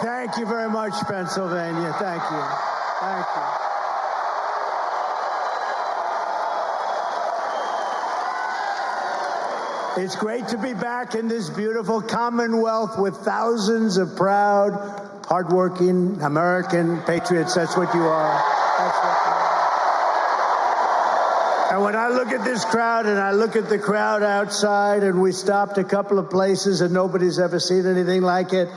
Thank you very much, Pennsylvania. Thank you. Thank you. It's great to be back in this beautiful Commonwealth with thousands of proud, hardworking American patriots. That's what you are. That's what you are. And when I look at this crowd and I look at the crowd outside, and we stopped a couple of places and nobody's ever seen anything like it,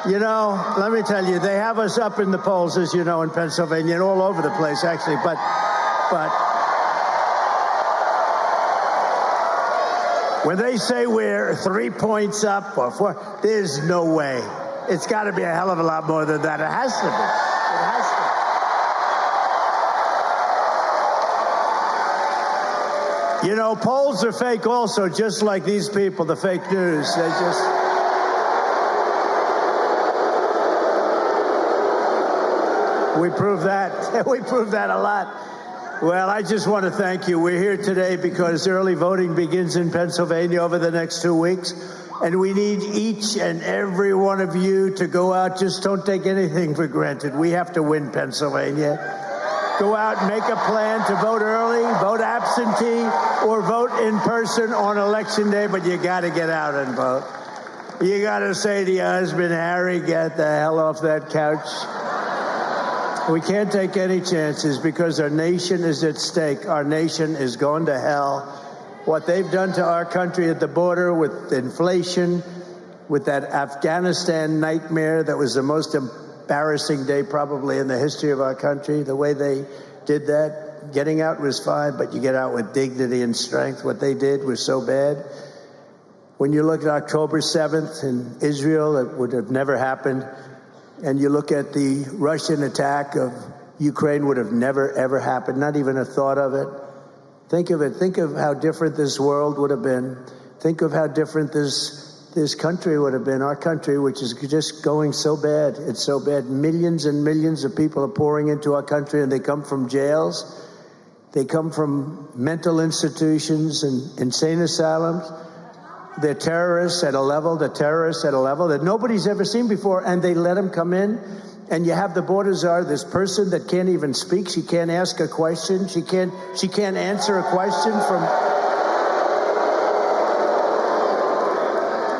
you know, let me tell you, they have us up in the polls, as you know, in Pennsylvania and all over the place, actually. But when they say we're 3 points up or 4, there's no way. It's got to be a hell of a lot more than that. It has to be. It has to. You know, polls are fake also, just like these people, the fake news. They just... We prove that. We prove that a lot. Well, I just want to thank you. We're here today because early voting begins in Pennsylvania over the next 2 weeks. And we need each and every one of you to go out. Just don't take anything for granted. We have to win Pennsylvania. Go out and make a plan to vote early, vote absentee, or vote in person on Election Day. But you got to get out and vote. You got to say to your husband, Harry, get the hell off that couch. We can't take any chances because our nation is at stake. Our nation is going to hell. What they've done to our country at the border with inflation, with that Afghanistan nightmare that was the most embarrassing day probably in the history of our country, the way they did that, getting out was fine, but you get out with dignity and strength. What they did was so bad. When you look at October 7th in Israel, it would have never happened. And you look at the Russian attack of Ukraine, would have never, ever happened, not even a thought of it. Think of it. Think of how different this world would have been. Think of how different this country would have been, our country, which is just going so bad. It's so bad. Millions and millions of people are pouring into our country, and they come from jails. They come from mental institutions and insane asylums. They're terrorists at a level that nobody's ever seen before, and they let them come in. And you have the border czar, this person that can't even speak. She can't ask a question. She can't answer a question from...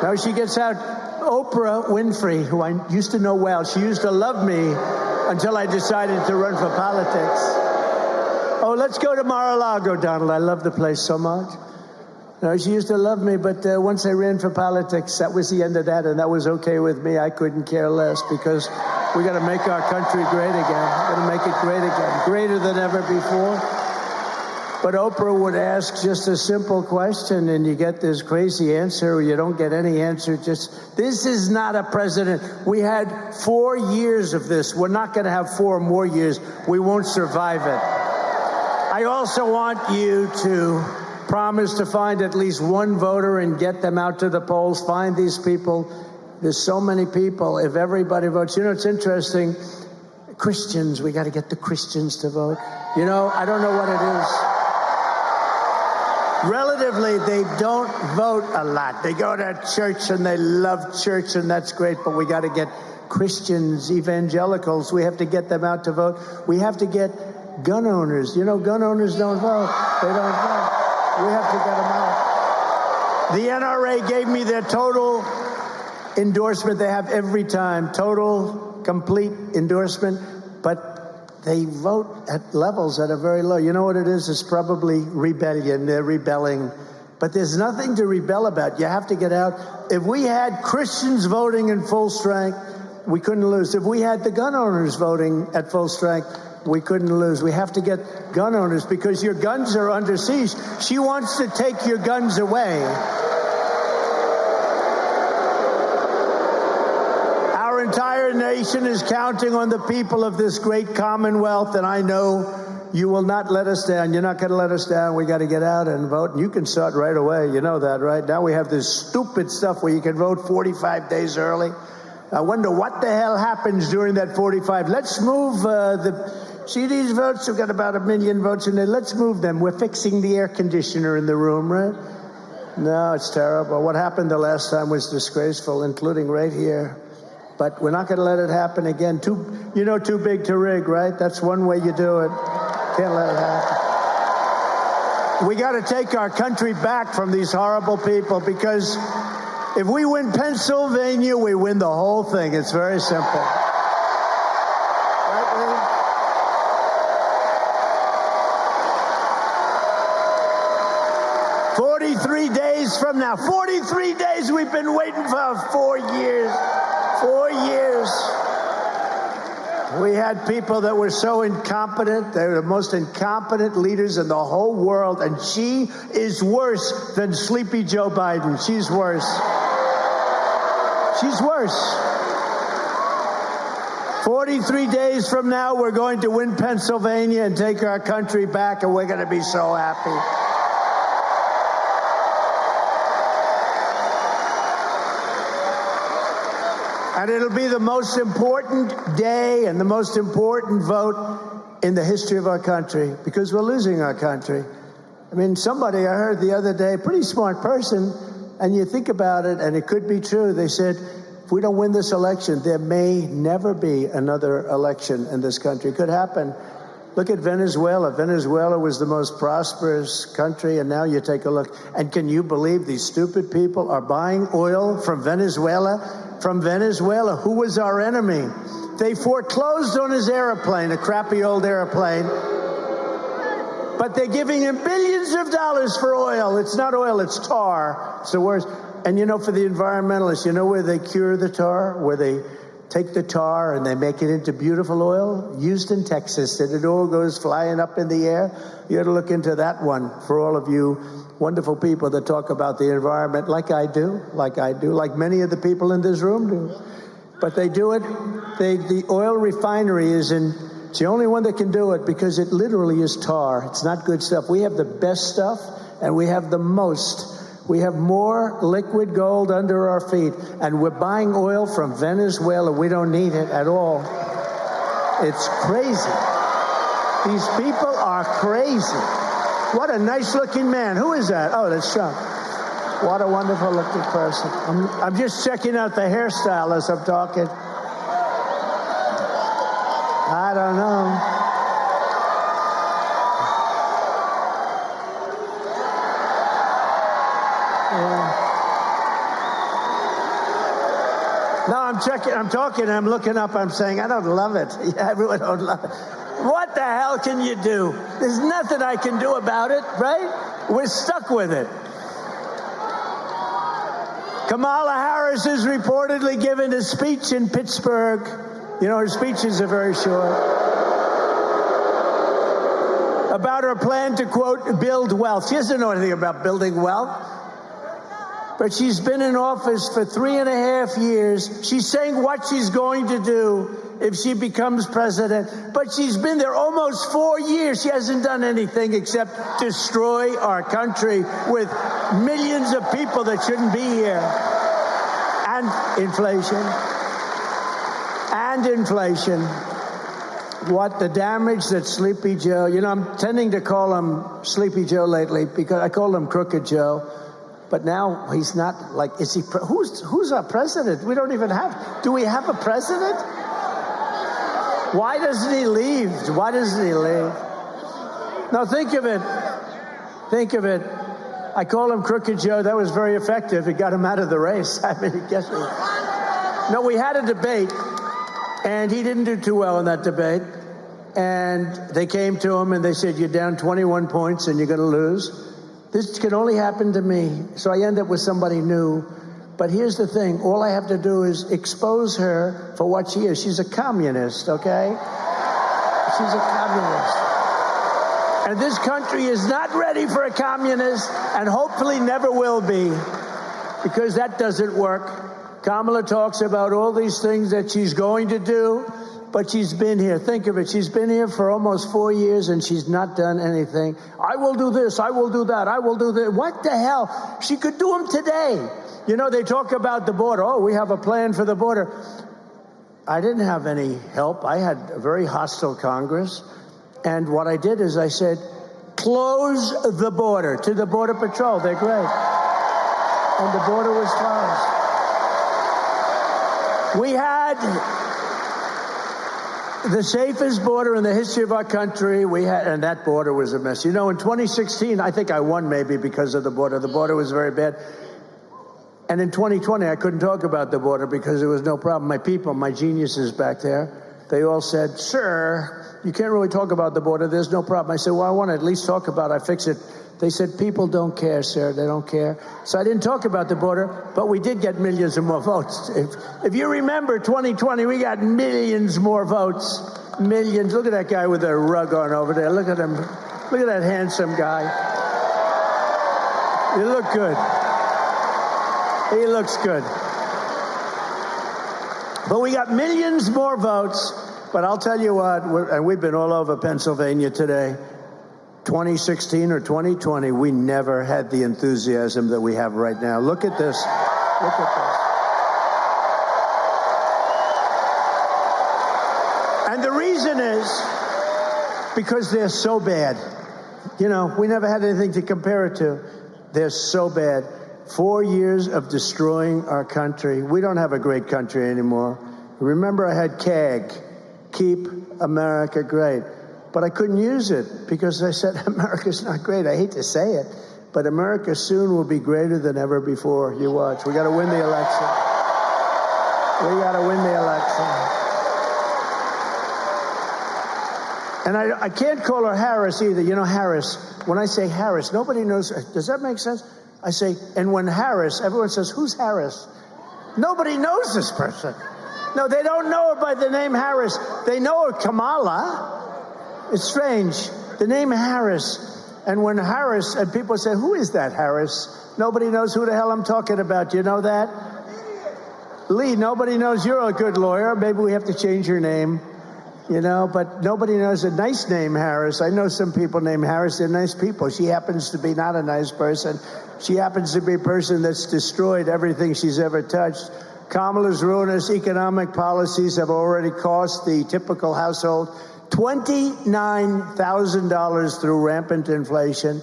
Now she gets out. Oprah Winfrey, who I used to know well, she used to love me until I decided to run for politics. Oh, let's go to Mar-a-Lago, Donald. I love the place so much. No, she used to love me, but once I ran for politics, that was the end of that, and that was okay with me. I couldn't care less because we got to make our country great again. Got to make it great again, greater than ever before. But Oprah would ask just a simple question, and you get this crazy answer, or you don't get any answer. Just, this is not a president. We had 4 years of this. We're not going to have 4 more years. We won't survive it. I also want you to promise to find at least one voter and get them out to the polls. Find these people. There's so many people. If everybody votes, you know, it's interesting. Christians, we got to get the Christians to vote. You know, I don't know what it is. Relatively, they don't vote a lot. They go to church and they love church, and that's great, but we got to get Christians, evangelicals, we have to get them out to vote. We have to get gun owners. You know, gun owners don't vote. They don't vote. We have to get them out. The NRA gave me their total endorsement. They have every time, total, complete endorsement, but they vote at levels that are very low. You know what it is? It's probably rebellion. They're rebelling. But there's nothing to rebel about. You have to get out. If we had Christians voting in full strength, we couldn't lose. If we had the gun owners voting at full strength, we couldn't lose. We have to get gun owners because your guns are under siege. She wants to take your guns away. Our entire nation is counting on the people of this great Commonwealth, and I know you will not let us down. You're not going to let us down. We got to get out and vote. And you can start right away. You know that, right? Now we have this stupid stuff where you can vote 45 days early. I wonder what the hell happens during that 45. Let's move see these votes? We've got about 1 million votes in there. Let's move them. We're fixing the air conditioner in the room, right? No, it's terrible. What happened the last time was disgraceful, including right here. But we're not going to let it happen again. Too big to rig, right? That's one way you do it. Can't let it happen. We got to take our country back from these horrible people, because if we win Pennsylvania, we win the whole thing. It's very simple. Right, Lee? 43 days from now. 43 days we've been waiting for. 4 years. 4 years. We had people that were so incompetent. They were the most incompetent leaders in the whole world. And she is worse than Sleepy Joe Biden. She's worse. She's worse. 43 days from now, we're going to win Pennsylvania and take our country back, and we're going to be so happy. And it'll be the most important day and the most important vote in the history of our country, because we're losing our country. I mean, somebody I heard the other day, pretty smart person, and you think about it, and it could be true. They said, if we don't win this election, there may never be another election in this country. It could happen. Look at Venezuela. Venezuela was the most prosperous country, and now you take a look. And can you believe these stupid people are buying oil from Venezuela? From Venezuela, who was our enemy? They foreclosed on his airplane, a crappy old airplane. But they're giving him billions of dollars for oil. It's not oil, it's tar. It's the worst. And for the environmentalists, where they cure the tar? Where they take the tar and they make it into beautiful oil? Houston, Texas, and it all goes flying up in the air. You ought to look into that one for all of you wonderful people that talk about the environment like I do, like many of the people in this room do. But they do it. The oil refinery it's the only one that can do it, because it literally is tar. It's not good stuff. We have the best stuff, and we have the most. We have more liquid gold under our feet, and we're buying oil from Venezuela. We don't need it at all. It's crazy. These people are crazy. What a nice-looking man. Who is that? Oh, that's Trump. What a wonderful-looking person. I'm just checking out the hairstyle as I'm talking. I don't know. No, I'm checking. I'm talking. I'm looking up. I'm saying, I don't love it. Yeah, everyone don't love it. What the hell can you do? There's nothing I can do about it, right? We're stuck with it. Kamala Harris is reportedly giving a speech in Pittsburgh. Her speeches are very short. About her plan to, quote, build wealth. She doesn't know anything about building wealth. But she's been in office for 3.5 years. She's saying what she's going to do if she becomes president. But she's been there almost 4 years. She hasn't done anything except destroy our country with millions of people that shouldn't be here. And inflation. And inflation. What the damage that Sleepy Joe, I'm tending to call him Sleepy Joe lately, because I called him Crooked Joe. But now he's not is he, who's our president? We don't even do we have a president? Why doesn't he leave? Why doesn't he leave? Now think of it. I call him Crooked Joe. That was very effective. It got him out of the race. I mean, guess what? No, we had a debate, and he didn't do too well in that debate. And they came to him and they said, you're down 21 points and you're going to lose. This can only happen to me. So I end up with somebody new. But here's the thing. All I have to do is expose her for what she is. She's a communist, okay? She's a communist. And this country is not ready for a communist, and hopefully never will be, because that doesn't work. Kamala talks about all these things that she's going to do, but she's been here. Think of it. She's been here for almost 4 years, and she's not done anything. I will do this. I will do that. I will do that. What the hell? She could do them today. They talk about the border. Oh, we have a plan for the border. I didn't have any help. I had a very hostile Congress. And what I did is I said, close the border to the Border Patrol. They're great. And the border was closed. We had the safest border in the history of our country. And that border was a mess. You know, in 2016, I think I won maybe because of the border. The border was very bad. And in 2020, I couldn't talk about the border because there was no problem. My people, my geniuses back there, they all said, sir, you can't really talk about the border. There's no problem. I said, well, I want to at least talk about it. I fix it. They said, people don't care, sir. They don't care. So I didn't talk about the border, but we did get millions of more votes. If you remember 2020, we got millions more votes. Millions. Look at that guy with a rug on over there. Look at him. Look at that handsome guy. You look good. He looks good. But we got millions more votes. But I'll tell you what, and we've been all over Pennsylvania today. 2016 or 2020, we never had the enthusiasm that we have right now. Look at this. Look at this. And the reason is because they're so bad. You know, we never had anything to compare it to. They're so bad. 4 years of destroying our country. We don't have a great country anymore. Remember, I had CAG, Keep America Great. But I couldn't use it because I said, America's not great. I hate to say it, but America soon will be greater than ever before. You watch. We got to win the election. We got to win the election. And I can't call her Harris either. You know, Harris, when I say Harris, nobody knows. Does that make sense? I say, and when Harris, everyone says, who's Harris? Nobody knows this person. No, they don't know her by the name Harris. They know her Kamala. It's strange. The name Harris. And when Harris, and people say, who is that Harris? Nobody knows who the hell I'm talking about. Do you know that? Lee, nobody knows. You're a good lawyer. Maybe we have to change your name. You know, but nobody knows a nice name, Harris. I know some people named Harris. They're nice people. She happens to be not a nice person. She happens to be a person that's destroyed everything she's ever touched. Kamala's ruinous economic policies have already cost the typical household $29,000 through rampant inflation.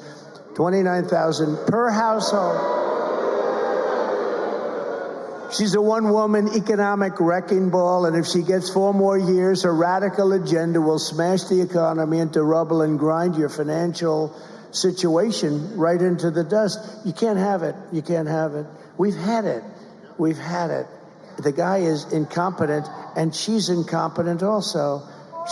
$29,000 per household. She's a one-woman economic wrecking ball, and if she gets 4 more years, her radical agenda will smash the economy into rubble and grind your financial situation right into the dust. You can't have it. You can't have it. We've had it. We've had it. The guy is incompetent, and she's incompetent also.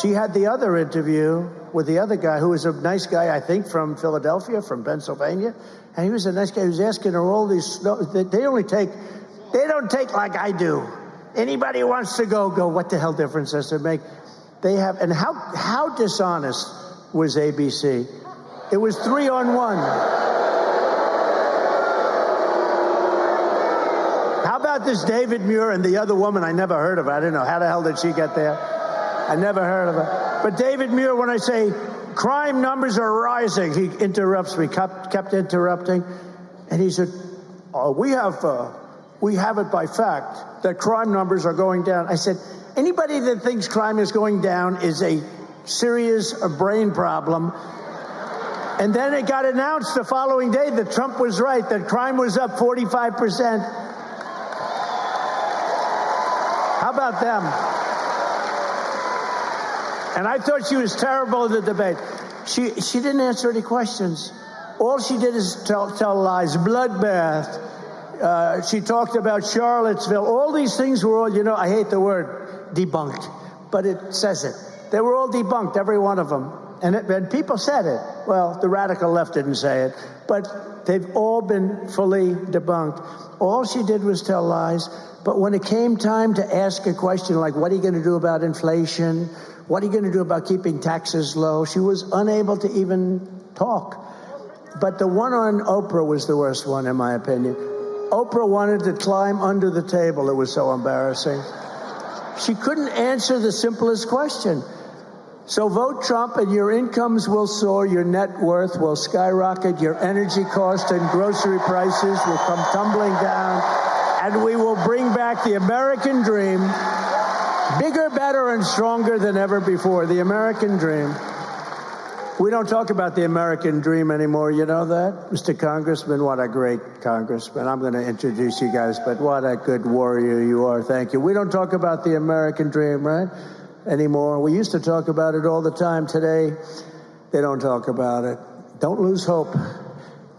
She had the other interview with the other guy, who was a nice guy, I think, from Philadelphia, from Pennsylvania, and he was a nice guy. He was asking her all these. They don't take like I do. Anybody who wants to go. What the hell difference does it make? They have, and how dishonest was ABC? It was 3-on-1. How about this David Muir and the other woman? I never heard of her. I didn't know how the hell did she get there. I never heard of her. But David Muir, when I say crime numbers are rising, he interrupts me, kept interrupting, and he said, we have it by fact that crime numbers are going down. I said, anybody that thinks crime is going down is a serious brain problem. And then it got announced the following day that Trump was right, that crime was up 45%. How about them? And I thought she was terrible in the debate. She didn't answer any questions. All she did is tell lies. Bloodbath. She talked about Charlottesville. All these things were all, I hate the word debunked, but it says it. They were all debunked, every one of them. And people said it. Well, the radical left didn't say it, but they've all been fully debunked. All she did was tell lies. But when it came time to ask a question like, what are you going to do about inflation? What are you going to do about keeping taxes low? She was unable to even talk. But the one on Oprah was the worst one, in my opinion. Oprah wanted to climb under the table. It was so embarrassing. She couldn't answer the simplest question. So vote Trump and your incomes will soar, your net worth will skyrocket, your energy costs and grocery prices will come tumbling down, and we will bring back the American dream, bigger, better, and stronger than ever before. The American dream. We don't talk about the American dream anymore. You know that? Mr. Congressman, what a great congressman. I'm going to introduce you guys, but what a good warrior you are. Thank you. We don't talk about the American dream, right? Anymore. We used to talk about it all the time. Today, they don't talk about it. Don't lose hope.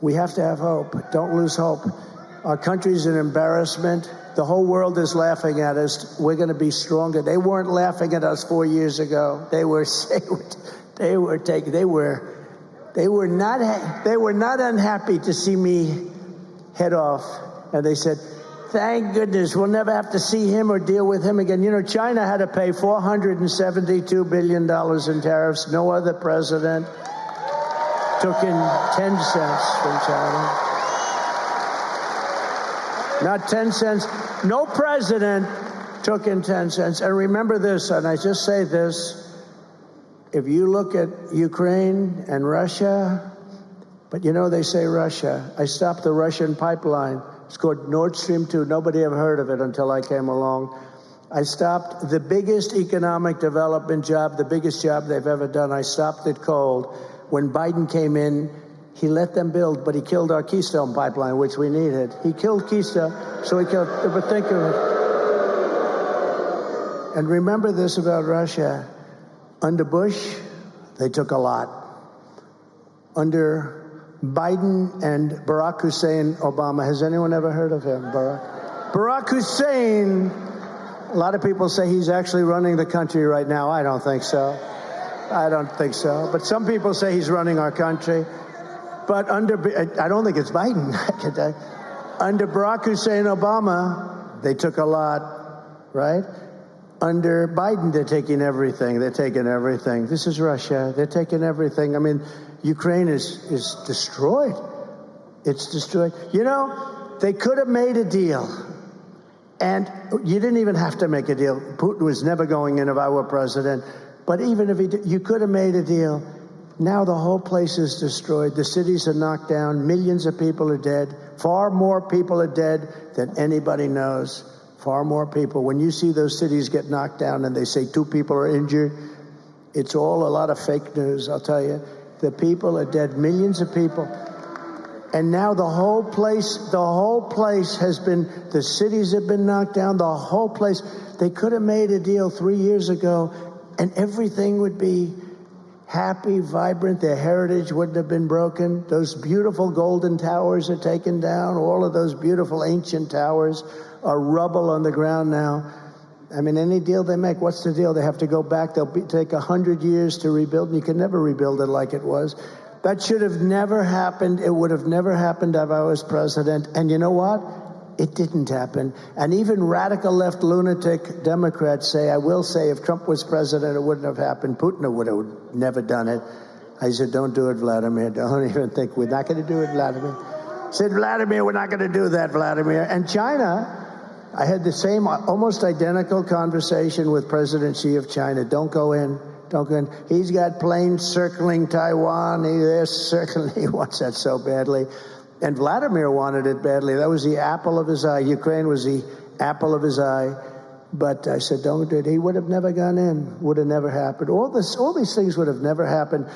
We have to have hope. Don't lose hope. Our country's an embarrassment. The whole world is laughing at us. We're going to be stronger. They weren't laughing at us 4 years ago. They were not unhappy to see me head off. And they said, thank goodness we'll never have to see him or deal with him again. You know, China had to pay $472 billion in tariffs. No other president took in 10 cents from China. Not 10 cents. No president took in 10 cents. And remember this, and I just say this, if you look at Ukraine and Russia, but you know, they say Russia. I stopped the Russian pipeline. It's called Nord Stream 2. Nobody ever heard of it until I came along. I stopped the biggest economic development job, the biggest job they've ever done. I stopped it cold. When Biden came in, he let them build, but he killed our Keystone pipeline, which we needed. He killed Keystone, so he killed, but think of it. And remember this about Russia. Under Bush, they took a lot. Under Biden and Barack Hussein Obama, has anyone ever heard of him, Barack Hussein, a lot of people say he's actually running the country right now. I don't think so. I don't think so. But some people say he's running our country. But I don't think it's Biden. Under Barack Hussein Obama, they took a lot, right? Under Biden, they're taking everything. They're taking everything. This is Russia. They're taking everything. I mean, Ukraine is destroyed. It's destroyed. You know, they could have made a deal. And you didn't even have to make a deal. Putin was never going in if I were president. But even if he did, you could have made a deal. Now the whole place is destroyed. The cities are knocked down. Millions of people are dead. Far more people are dead than anybody knows. Far more people. When you see those cities get knocked down and they say 2 people are injured, it's all a lot of fake news, I'll tell you. The people are dead, millions of people. And now the whole place has been, the cities have been knocked down, the whole place. They could have made a deal 3 years ago and everything would be happy, vibrant. Their heritage wouldn't have been broken. Those beautiful golden towers are taken down. All of those beautiful ancient towers are rubble on the ground now. I mean, any deal they make, what's the deal? They have to go back. They'll take 100 years to rebuild, and you can never rebuild it like it was. That should have never happened. It would have never happened if I was president. And you know what? It didn't happen. And even radical left lunatic Democrats say, I will say, if Trump was president, it wouldn't have happened. Putin would have never done it. I said, don't do it, Vladimir. Don't even think. We're not going to do it, Vladimir. I said, Vladimir, we're not going to do that, Vladimir. And China, I had the same almost identical conversation with President Xi of China. Don't go in. Don't go in. He's got planes circling Taiwan. They're circling. He wants that so badly. And Vladimir wanted it badly. That was the apple of his eye. Ukraine was the apple of his eye. But I said, don't do it. He would have never gone in. Would have never happened. All these things would have never happened.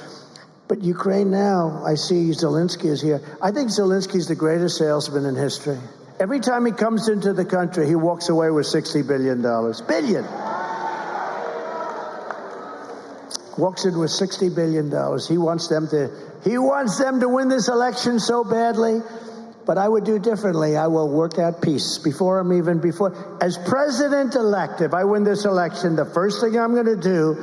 But Ukraine now, I see Zelensky is here. I think Zelensky's the greatest salesman in history. Every time he comes into the country, he walks away with $60 billion. Billion! Walks in with $60 billion. He wants them to win this election so badly. But I would do differently. I will work out peace as president-elect. If I win this election, the first thing I'm going to do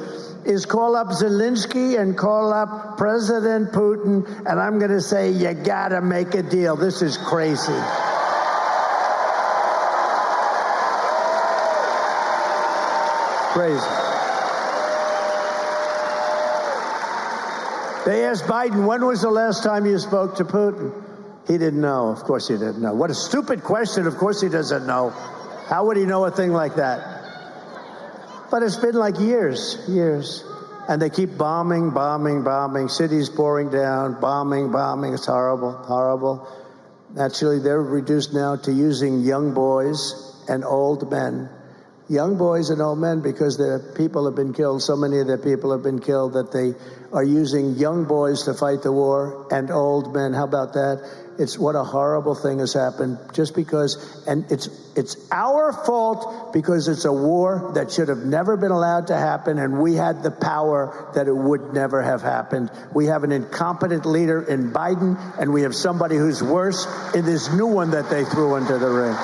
is call up Zelensky and call up President Putin, and I'm going to say, you got to make a deal. This is crazy. Crazy. They asked Biden, when was the last time you spoke to Putin? He didn't know. Of course he didn't know. What a stupid question. Of course he doesn't know. How would he know a thing like that? But it's been like years. And they keep bombing, cities pouring down, bombing. It's horrible. Actually, they're reduced now to using young boys and old men. young boys and old men, because their people have been killed. So many of their people have been killed that they are using young boys to fight the war and old men. How about that? It's what a horrible thing has happened just because, and it's our fault because it's a war that should have never been allowed to happen, and we had the power that it would never have happened. We have an incompetent leader in Biden, and we have somebody who's worse in this new one that they threw into the ring.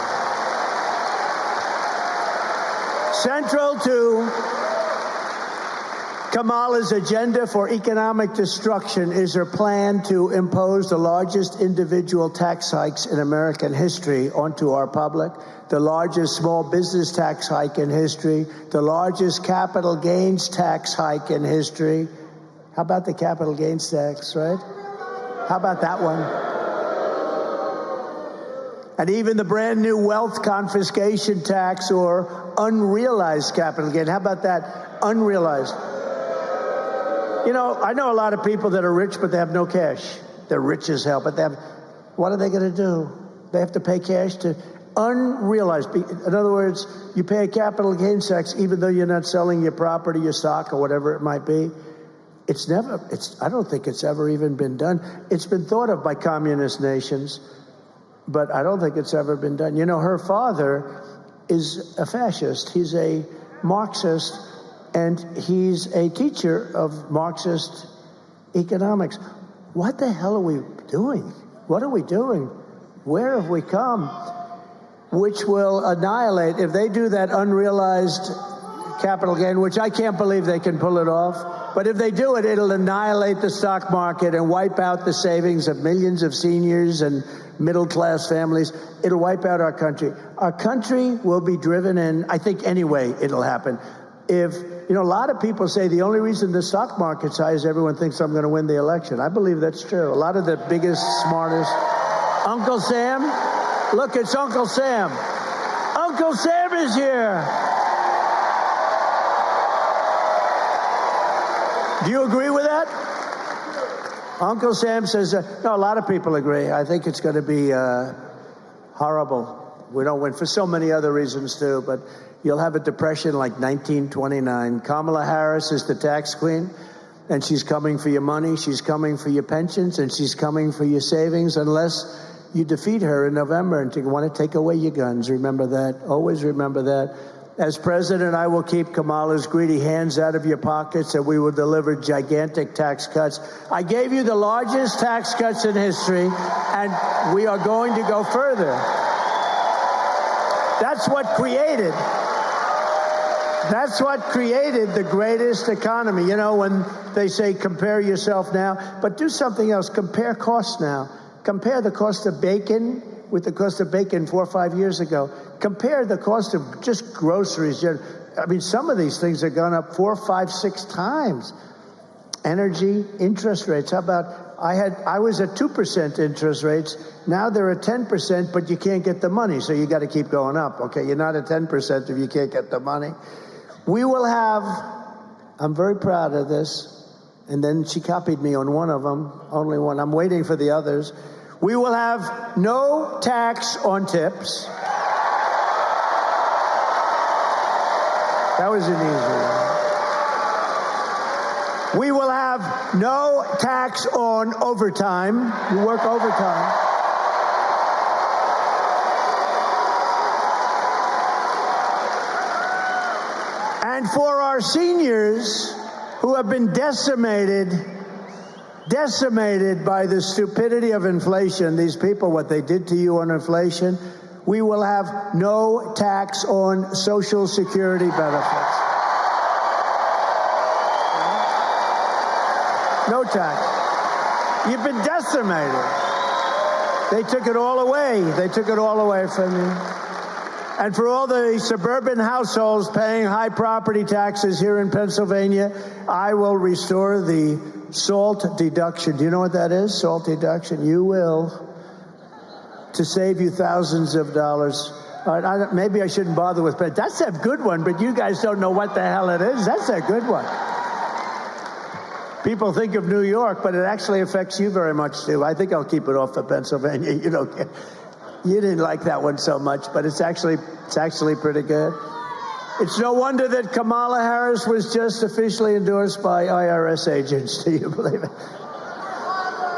Central to Kamala's agenda for economic destruction is her plan to impose the largest individual tax hikes in American history onto our public, the largest small business tax hike in history, the largest capital gains tax hike in history. How about the capital gains tax, right? How about that one? And even the brand new wealth confiscation tax or unrealized capital gain. How about that? Unrealized. You know, I know a lot of people that are rich, but they have no cash. They're rich as hell, but they have, what are they going to do? They have to pay cash to unrealized. In other words, you pay a capital gains tax even though you're not selling your property, your stock, or whatever it might be. I don't think it's ever even been done. It's been thought of by communist nations, but I don't think it's ever been done. You know, her father is a fascist. He's a Marxist, and he's a teacher of Marxist economics. What the hell are we doing? What are we doing? Where have we come? Which will annihilate, if they do that unrealized capital gain, which I can't believe they can pull it off, but if they do it, it'll annihilate the stock market and wipe out the savings of millions of seniors and middle-class families. It'll wipe out our country. Our country will be driven in, I think anyway it'll happen. If, you know, a lot of people say the only reason the stock market's high is everyone thinks I'm going to win the election. I believe that's true. A lot of the biggest, smartest. Uncle Sam? Look, it's Uncle Sam. Uncle Sam is here. Do you agree with that? Uncle Sam says, no, a lot of people agree. I think it's going to be horrible. We don't win for so many other reasons, too, but you'll have a depression like 1929. Kamala Harris is the tax queen, and she's coming for your money, she's coming for your pensions, and she's coming for your savings unless you defeat her in November and you want to take away your guns. Remember that. Always remember that. As president, I will keep Kamala's greedy hands out of your pockets, and we will deliver gigantic tax cuts. I gave you the largest tax cuts in history, and we are going to go further. That's what created the greatest economy. You know, when they say compare yourself now, but do something else. Compare costs now. Compare the cost of bacon with the cost of bacon 4 or 5 years ago. Compare the cost of just groceries. I mean, some of these things have gone up 4, 5, 6 times. Energy, interest rates. How about, I was at 2% interest rates. Now they're at 10%, but you can't get the money, so you got to keep going up. Okay, you're not at 10% if you can't get the money. We will have, I'm very proud of this, and then she copied me on one of them, only one. I'm waiting for the others. We will have no tax on tips. That was an easy one. We will have no tax on overtime. You work overtime. And for our seniors who have been decimated by the stupidity of inflation, these people, what they did to you on inflation, we will have no tax on Social Security benefits. No tax. You've been decimated. They took it all away. They took it all away from you. And for all the suburban households paying high property taxes here in Pennsylvania, I will restore the SALT deduction. Do you know what that is? SALT deduction. You will. To save you thousands of dollars. All right, maybe I shouldn't bother with, but that's a good one, but you guys don't know what the hell it is. That's a good one. People think of New York, but it actually affects you very much, too. I think I'll keep it off for Pennsylvania. You didn't like that one so much, but it's actually pretty good. It's no wonder that Kamala Harris was just officially endorsed by IRS agents. Do you believe it?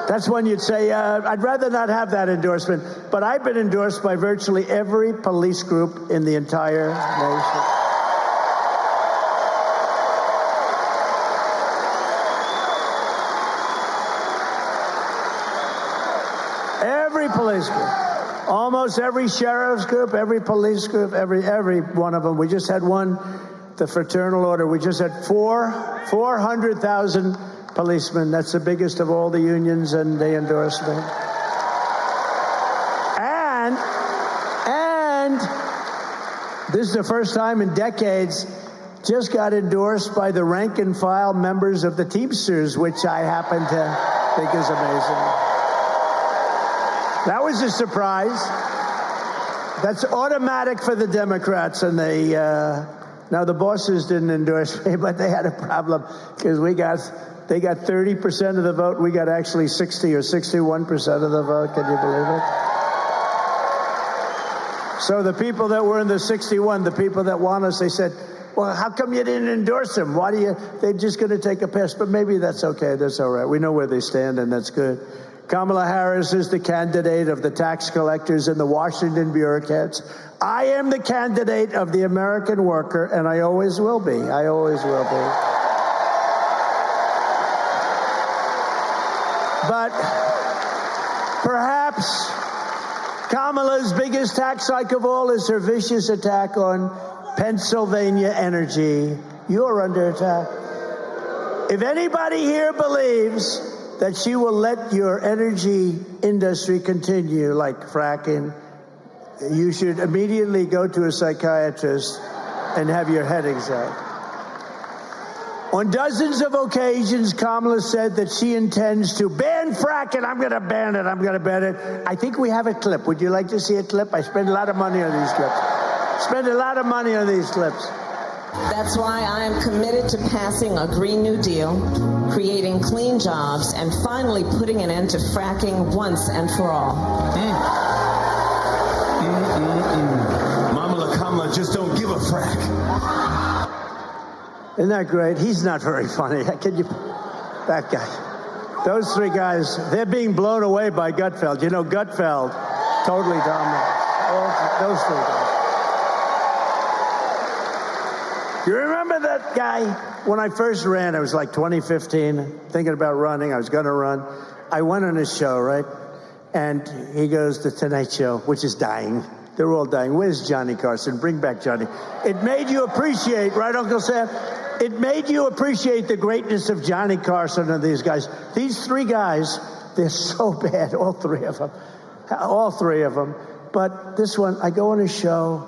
That's when you'd say, I'd rather not have that endorsement. But I've been endorsed by virtually every police group in the entire nation. Every police group, almost every sheriff's group, every police group, every one of them. We just had one, the Fraternal Order. We just had 400,000 policemen. That's the biggest of all the unions, and they endorsed me. And this is the first time in decades, just got endorsed by the rank and file members of the Teamsters, which I happen to think is amazing. That was a surprise. That's automatic for the Democrats, and they now the bosses didn't endorse me, but they had a problem because they got 30% of the vote. We got actually 60 or 61% of the vote. Can you believe it? So the people that were in the 61, the people that want us, they said, well, how come you didn't endorse them? Why do you? They're just going to take a pass. But maybe that's okay. That's all right. We know where they stand, and that's good. Kamala Harris is the candidate of the tax collectors and the Washington bureaucrats. I am the candidate of the American worker, and I always will be. I always will be. But perhaps Kamala's biggest tax hike of all is her vicious attack on Pennsylvania energy. You're under attack. If anybody here believes that she will let your energy industry continue like fracking, you should immediately go to a psychiatrist and have your head examined. On dozens of occasions, Kamala said that she intends to ban fracking. I'm going to ban it. I'm going to ban it. I think we have a clip. Would you like to see a clip? I spend a lot of money on these clips. Spend a lot of money on these clips. That's why I am committed to passing a Green New Deal, creating clean jobs, and finally putting an end to fracking once and for all. Mama Kamala just don't give a frack. Isn't that great? He's not very funny. Can you? That guy. Those three guys, they're being blown away by Gutfeld. You know, Gutfeld totally dominates. Those three guys. You remember that guy? When I first ran, it was like 2015, thinking about running. I was going to run. I went on his show, right? And he goes, The Tonight Show, which is dying. They're all dying. Where's Johnny Carson? Bring back Johnny. It made you appreciate, right, Uncle Sam? It made you appreciate the greatness of Johnny Carson and these guys. These three guys, they're so bad, all three of them. All three of them. But this one, I go on his show,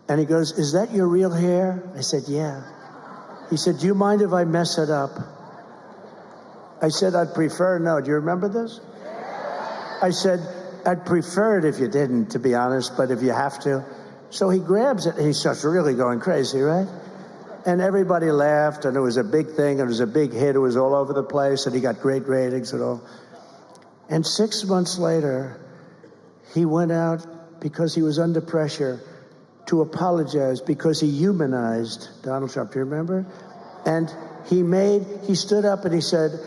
and he goes, is that your real hair? I said, yeah. He said, do you mind if I mess it up? I said, I'd prefer no. Do you remember this? I said, I'd prefer it if you didn't, to be honest, but if you have to. So he grabs it, and he starts really going crazy, right? And everybody laughed, and it was a big thing, and it was a big hit. It was all over the place, and he got great ratings and all. And 6 months later, he went out because he was under pressure to apologize because he humanized Donald Trump. Do you remember? And he stood up and he said,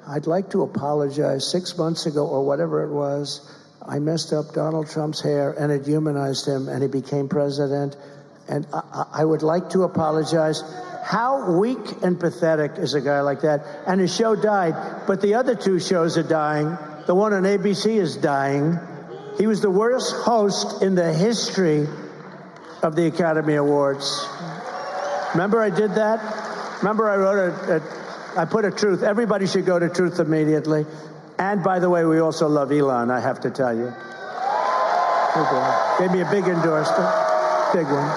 I'd like to apologize. 6 months ago, or whatever it was, I messed up Donald Trump's hair and it humanized him and he became president. And I would like to apologize. How weak and pathetic is a guy like that? And his show died, but the other two shows are dying. The one on ABC is dying. He was the worst host in the history of the Academy Awards. Remember I did that? Remember I wrote I put a truth. Everybody should go to Truth immediately. And by the way, we also love Elon, I have to tell you. Gave me a big endorsement, big one.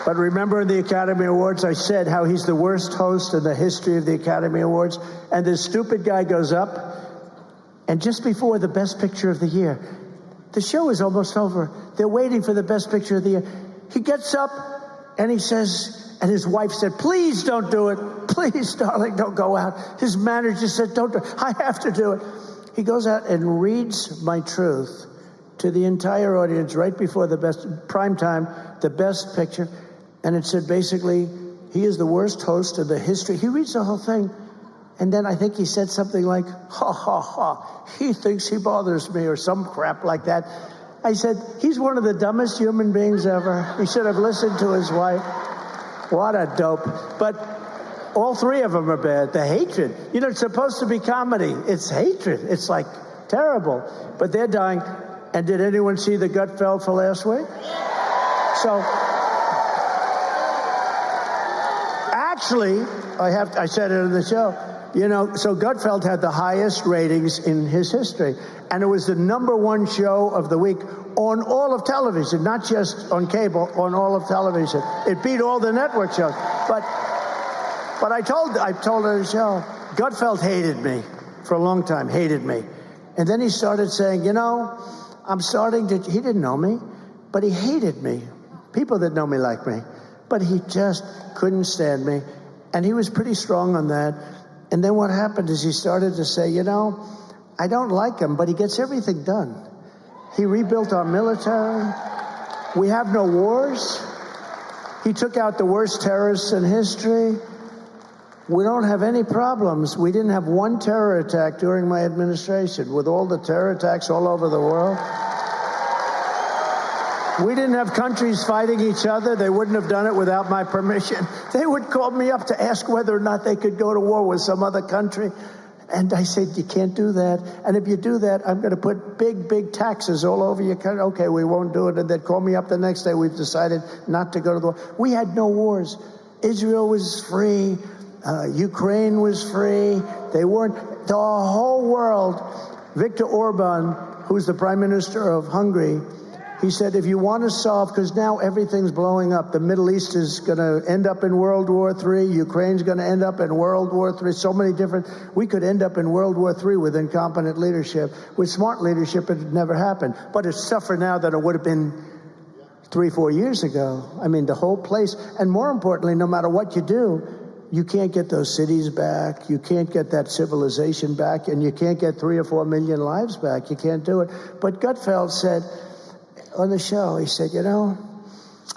But remember in the Academy Awards, I said how he's the worst host in the history of the Academy Awards. And this stupid guy goes up, and just before the Best Picture of the Year, the show is almost over. They're waiting for the Best Picture of the Year. He gets up and he says, and his wife said, please don't do it. Please, darling, don't go out. His manager said, don't do it. I have to do it. He goes out and reads my truth to the entire audience right before the best, prime time, the Best Picture. And it said basically, he is the worst host in the history. He reads the whole thing. And then I think he said something like, ha, ha, ha, he thinks he bothers me, or some crap like that. I said, he's one of the dumbest human beings ever. He should have listened to his wife. What a dope. But all three of them are bad. The hatred. You know, it's supposed to be comedy. It's hatred. It's like terrible. But they're dying. And did anyone see the Gutfeld for last week? So, actually, I said it in the show, you know, so Gutfeld had the highest ratings in his history. And it was the #1 show of the week on all of television, not just on cable, on all of television. It beat all the network shows. But I told her in the show, Gutfeld hated me for a long time, hated me. And then he started saying, you know, he didn't know me, but he hated me. People that know me like me. But he just couldn't stand me. And he was pretty strong on that. And then what happened is he started to say, you know, I don't like him, but he gets everything done. He rebuilt our military. We have no wars. He took out the worst terrorists in history. We don't have any problems. We didn't have one terror attack during my administration. With all the terror attacks all over the world, we didn't have countries fighting each other. They wouldn't have done it without my permission. They would call me up to ask whether or not they could go to war with some other country. And I said, you can't do that. And if you do that, I'm going to put big, big taxes all over your country. Okay, we won't do it. And they'd call me up the next day. We've decided not to go to the war. We had no wars. Israel was free. Ukraine was free. They weren't. The whole world. Viktor Orban, who's the prime minister of Hungary, he said, if you want to solve, because now everything's blowing up. The Middle East is going to end up in World War III. Ukraine's going to end up in World War III. So many different. We could end up in World War III with incompetent leadership. With smart leadership, it never happened. But it's tougher now than it would have been 3-4 years ago. I mean, the whole place. And more importantly, no matter what you do, you can't get those cities back. You can't get that civilization back. And you can't get 3 or 4 million lives back. You can't do it. But Gutfeld said on the show, he said, you know,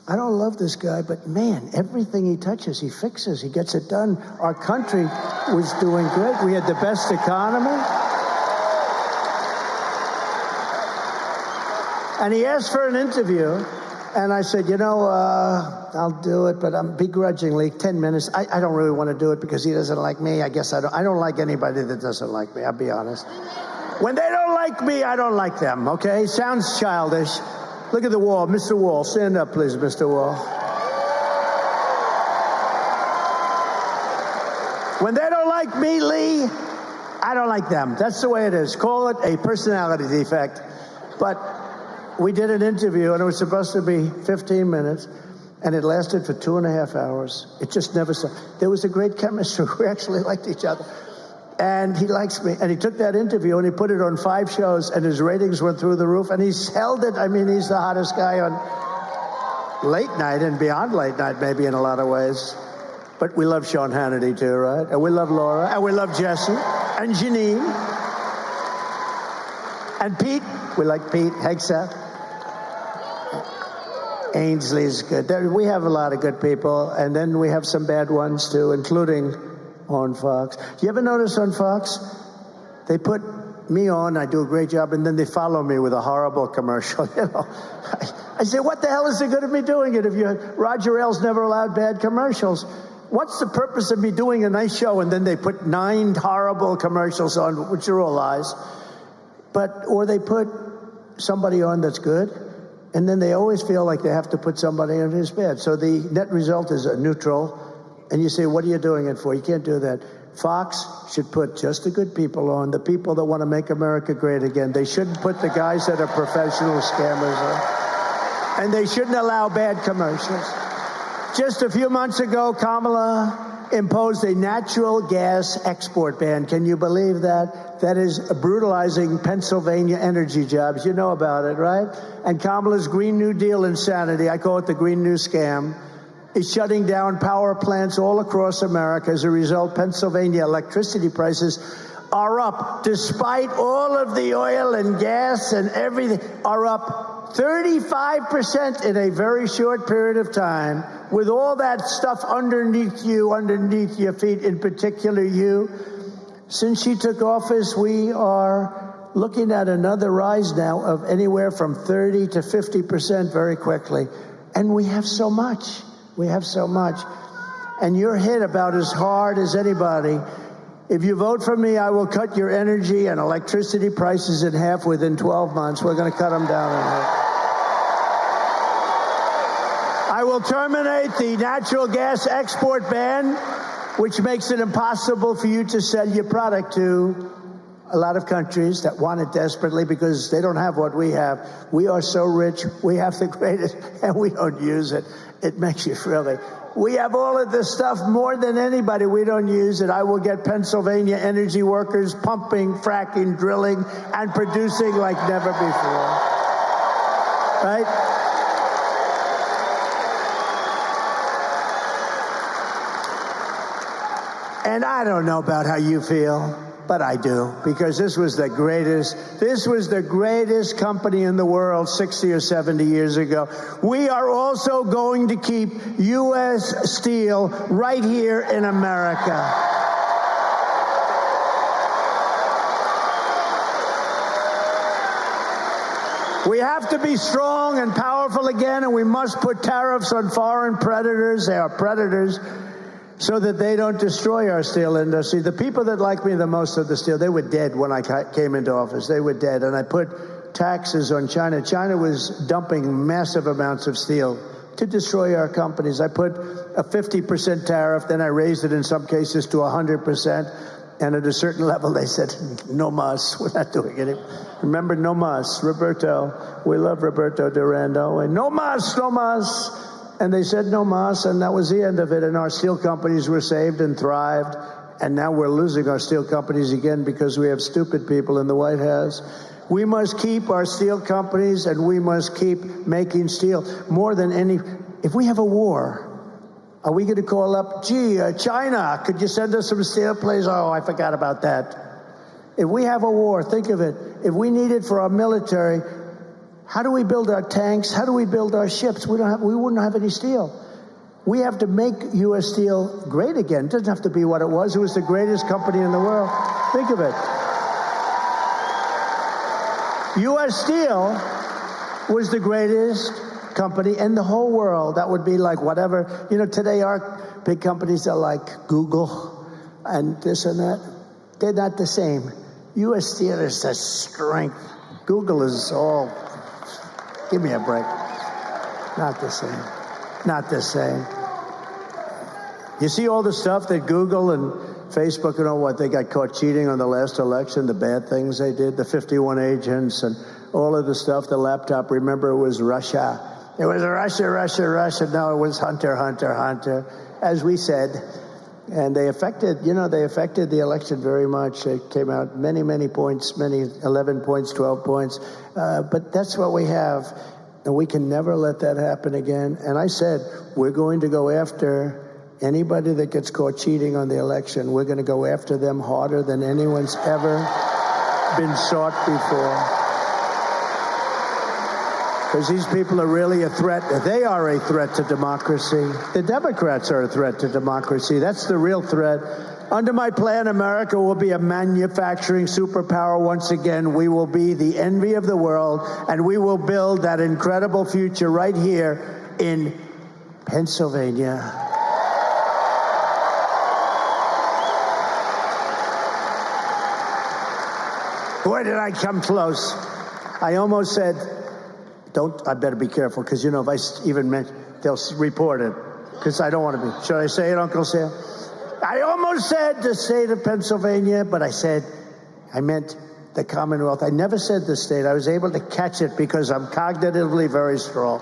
I don't love this guy, but man, everything he touches, he fixes, he gets it done. Our country was doing good. We had the best economy. And he asked for an interview, and I said, you know, I'll do it, but I'm begrudgingly, 10 minutes. I don't really want to do it because he doesn't like me. I guess I don't like anybody that doesn't like me, I'll be honest. When they don't like me, I don't like them, okay? Sounds childish. Look at the wall. Mr. Wall, stand up, please, Mr. Wall. When they don't like me, Lee, I don't like them. That's the way it is. Call it a personality defect. But we did an interview, and it was supposed to be 15 minutes, and it lasted for 2.5 hours. It just never stopped. There was a great chemistry. We actually liked each other. And he likes me. And he took that interview and he put it on 5 shows, and his ratings went through the roof. And he's held it. I mean, he's the hottest guy on late night and beyond late night, maybe in a lot of ways. But we love Sean Hannity too, right? And we love Laura. And we love Jesse. And Janine. And Pete. We like Pete Hegseth. Ainsley's good. We have a lot of good people. And then we have some bad ones too, including on Fox. Do you ever notice on Fox, they put me on, I do a great job, and then they follow me with a horrible commercial, you know. I say, what the hell is it good of me doing it if Roger Ailes never allowed bad commercials? What's the purpose of me doing a nice show and then they put 9 horrible commercials on, which are all lies? Or they put somebody on that's good, and then they always feel like they have to put somebody on who's bad. So the net result is a neutral. And you say, what are you doing it for? You can't do that. Fox should put just the good people on, the people that want to make America great again. They shouldn't put the guys that are professional scammers on. And they shouldn't allow bad commercials. Just a few months ago, Kamala imposed a natural gas export ban. Can you believe that? That is brutalizing Pennsylvania energy jobs. You know about it, right? And Kamala's Green New Deal insanity, I call it the Green New Scam, is shutting down power plants all across America. As a result, Pennsylvania electricity prices are up, despite all of the oil and gas and everything, are up 35% in a very short period of time. with all that stuff underneath you, underneath your feet, in particular you, since she took office, we are looking at another rise now of anywhere from 30 to 50% very quickly. And we have so much. We have so much. And you're hit about as hard as anybody. If you vote for me, I will cut your energy and electricity prices in half within 12 months. We're going to cut them down in half. I will terminate the natural gas export ban, which makes it impossible for you to sell your product to a lot of countries that want it desperately because they don't have what we have. We are so rich, we have the greatest, and we don't use it. It makes you really. We have all of this stuff more than anybody. We don't use it. I will get Pennsylvania energy workers pumping, fracking, drilling, and producing like never before. Right? And I don't know about how you feel, but I do, because this was the greatest company in the world 60 or 70 years ago. We are also going to keep U.S. steel right here in America. We have to be strong and powerful again, and we must put tariffs on foreign predators. They are predators. So that they don't destroy our steel industry. The people that like me the most of the steel, they were dead when I came into office. They were dead. And I put taxes on China. China was dumping massive amounts of steel to destroy our companies. I put a 50% tariff, then I raised it in some cases to 100%. And at a certain level, they said, no mas, we're not doing it. Remember, no mas, Roberto. We love Roberto Durando. And no mas, no mas. And they said no mas, and that was the end of it. And our steel companies were saved and thrived. And now we're losing our steel companies again because we have stupid people in the White House. We must keep our steel companies, and we must keep making steel more than any. If we have a war, are we going to call up, China, could you send us some steel, please? Oh, I forgot about that. If we have a war, think of it. If we need it for our military, how do we build our tanks? How do we build our ships? We wouldn't have any steel. We have to make U.S. steel great again. It doesn't have to be what it was. It was the greatest company in the world. Think of it. U.S. Steel was the greatest company in the whole world. That would be like whatever. You know, today our big companies are like Google and this and that. They're not the same. U.S. Steel is the strength. Google is all... Give me a break. Not the same. Not the same. You see all the stuff that Google and Facebook and all what, they got caught cheating on the last election, the bad things they did, the 51 agents and all of the stuff, the laptop. Remember, it was Russia. It was Russia. No, it was Hunter, as we said. And they affected the election very much. It came out many points, 11 points, 12 points. But that's what we have. And we can never let that happen again. And I said, we're going to go after anybody that gets caught cheating on the election. We're going to go after them harder than anyone's ever been sought before. Because these people are really a threat. They are a threat to democracy. The Democrats are a threat to democracy. That's the real threat. Under my plan, America will be a manufacturing superpower once again. We will be the envy of the world, and we will build that incredible future right here in Pennsylvania. Boy, did I come close. I almost said, I better be careful, because, you know, if I even mention, they'll report it, because I don't want to be. Should I say it, Uncle Sam? I almost said the state of Pennsylvania, but I meant the Commonwealth. I never said the state. I was able to catch it because I'm cognitively very strong.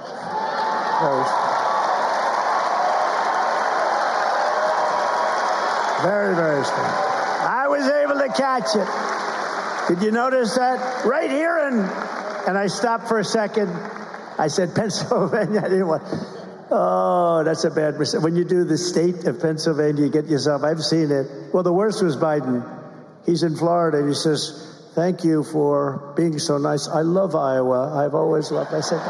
Very strong. I was able to catch it. Did you notice that? Right here and I stopped for a second. I said Pennsylvania. I didn't want. Oh, that's a bad mistake. When you do the state of Pennsylvania, you get yourself. I've seen it. Well, the worst was Biden. He's in Florida, and he says, "Thank you for being so nice. I love Iowa. I've always loved." I said,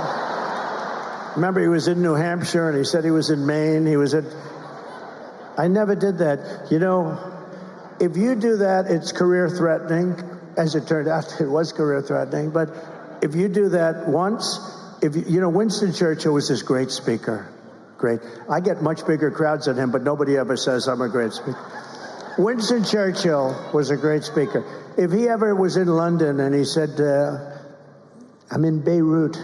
Remember, he was in New Hampshire, and he said he was in Maine. I never did that. You know, if you do that, it's career-threatening. As it turned out, it was career-threatening. But if you do that once, Winston Churchill was this great speaker. Great. I get much bigger crowds than him, but nobody ever says I'm a great speaker. Winston Churchill was a great speaker. If he ever was in London and he said, I'm in Beirut,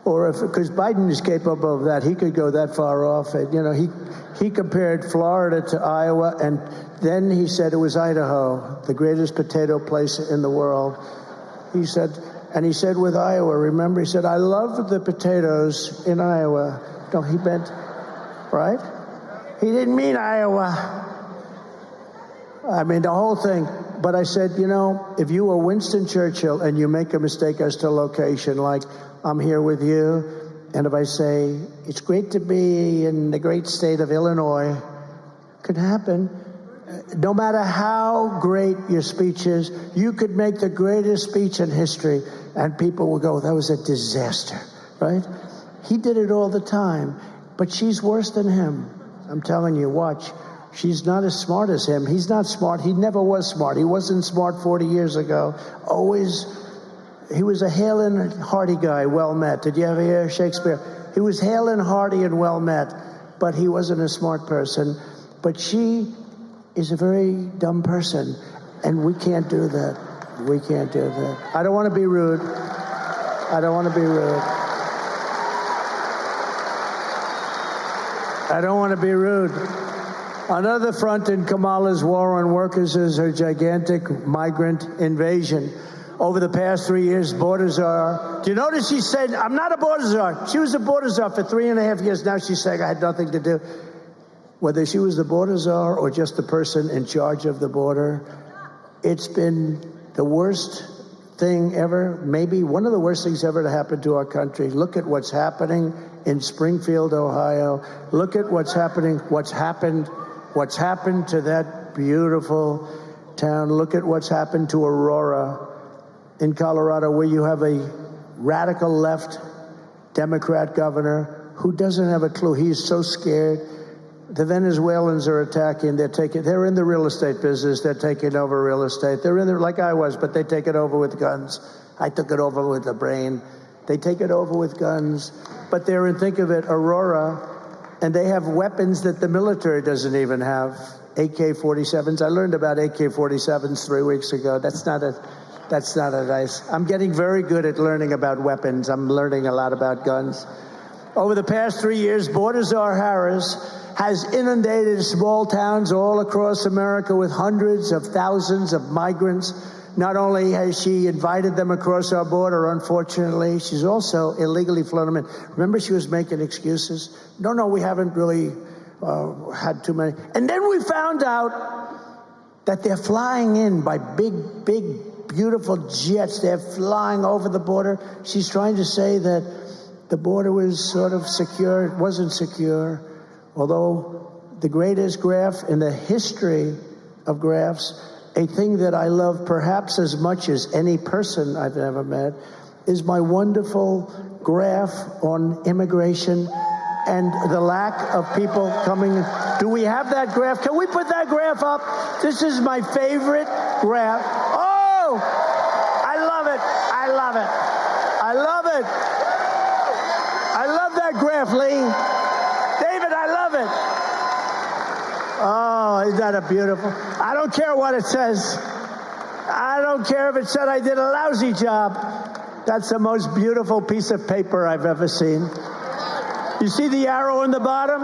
or because Biden is capable of that, he could go that far off. And, he compared Florida to Iowa, and then he said it was Idaho, the greatest potato place in the world. He said with Iowa, remember, he said, I love the potatoes in Iowa. No, he meant, right? He didn't mean Iowa. I mean, the whole thing. But I said, if you were Winston Churchill and you make a mistake as to location, like I'm here with you, and if I say, it's great to be in the great state of Illinois, could happen. No matter how great your speech is, you could make the greatest speech in history, and people will go, that was a disaster, right? He did it all the time, but she's worse than him. I'm telling you, watch. She's not as smart as him. He's not smart. He never was smart. He wasn't smart 40 years ago. He was a hale and hearty guy, well met. Did you ever hear Shakespeare? He was hale and hearty and well met, but he wasn't a smart person. But she is a very dumb person, and we can't do that. We can't do that. I don't want to be rude. I don't want to be rude. I don't want to be rude. Another front in Kamala's war on workers is her gigantic migrant invasion. Over the past 3 years, border czar. Do you notice she said, I'm not a border czar? She was a border czar for 3.5 years. Now she's saying I had nothing to do. Whether she was the border czar or just the person in charge of the border, it's been the worst thing ever, maybe one of the worst things ever to happen to our country. Look at what's happening in Springfield, Ohio. Look at what's happened to that beautiful town. Look at what's happened to Aurora in Colorado, where you have a radical left Democrat governor who doesn't have a clue. He's so scared. The Venezuelans are attacking. They're in the real estate business. They're taking over real estate. They're in there like I was, but they take it over with guns. I took it over with the brain. They take it over with guns. But they're in, think of it, Aurora, and they have weapons that the military doesn't even have. AK-47s. I learned about AK-47s 3 weeks ago. That's not a nice. I'm getting very good at learning about weapons. I'm learning a lot about guns. Over the past 3 years, border czar Harris has inundated small towns all across America with hundreds of thousands of migrants. Not only has she invited them across our border, unfortunately, she's also illegally flown them in. Remember, she was making excuses. No, we haven't really had too many. And then we found out that they're flying in by big, beautiful jets. They're flying over the border. She's trying to say that the border was sort of secure. It wasn't secure. Although the greatest graph in the history of graphs, a thing that I love perhaps as much as any person I've ever met, is my wonderful graph on immigration and the lack of people coming. Do we have that graph? Can we put that graph up? This is my favorite graph. Oh, I love it. I love it. I love it. I love that graph, Lee. David, I love it. Oh, isn't that a beautiful? I don't care what it says. I don't care if it said I did a lousy job. That's the most beautiful piece of paper I've ever seen. You see the arrow in the bottom?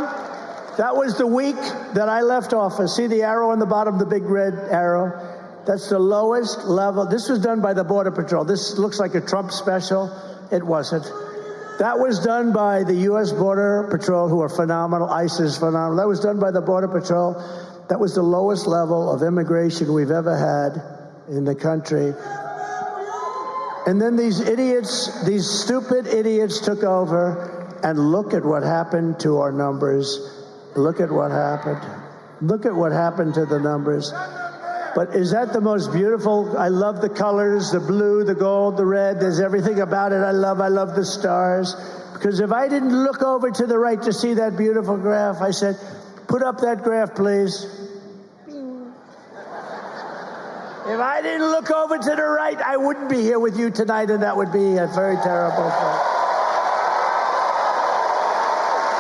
That was the week that I left office. See the arrow in the bottom, the big red arrow? That's the lowest level. This was done by the Border Patrol. This looks like a Trump special. It wasn't. That was done by the U.S. Border Patrol, who are phenomenal. ICE is phenomenal. That was done by the Border Patrol. That was the lowest level of immigration we've ever had in the country. And then these idiots, these stupid idiots took over, and look at what happened to our numbers. Look at what happened. Look at what happened to the numbers. But is that the most beautiful? I love the colors, the blue, the gold, the red. There's everything about it I love. I love the stars. Because if I didn't look over to the right to see that beautiful graph, I said, put up that graph, please. If I didn't look over to the right, I wouldn't be here with you tonight, and that would be a very terrible thing.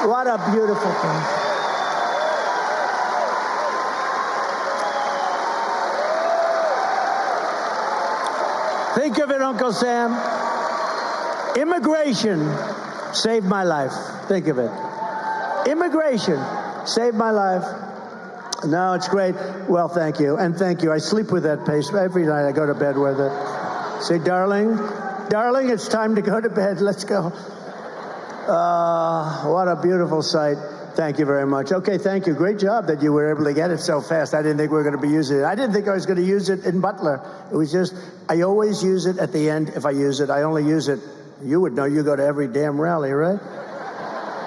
What a beautiful thing. Think of it, Uncle Sam. Immigration saved my life. Think of it. Immigration saved my life. No, it's great. Well, thank you. And thank you. I sleep with that pace. Every night I go to bed with it. Say, darling, it's time to go to bed. Let's go. What a beautiful sight. Thank you very much. Okay, thank you. Great job that you were able to get it so fast. I didn't think we were going to be using it. I didn't think I was going to use it in Butler. It was just, I always use it at the end if I use it. I only use it, you would know, you go to every damn rally, right?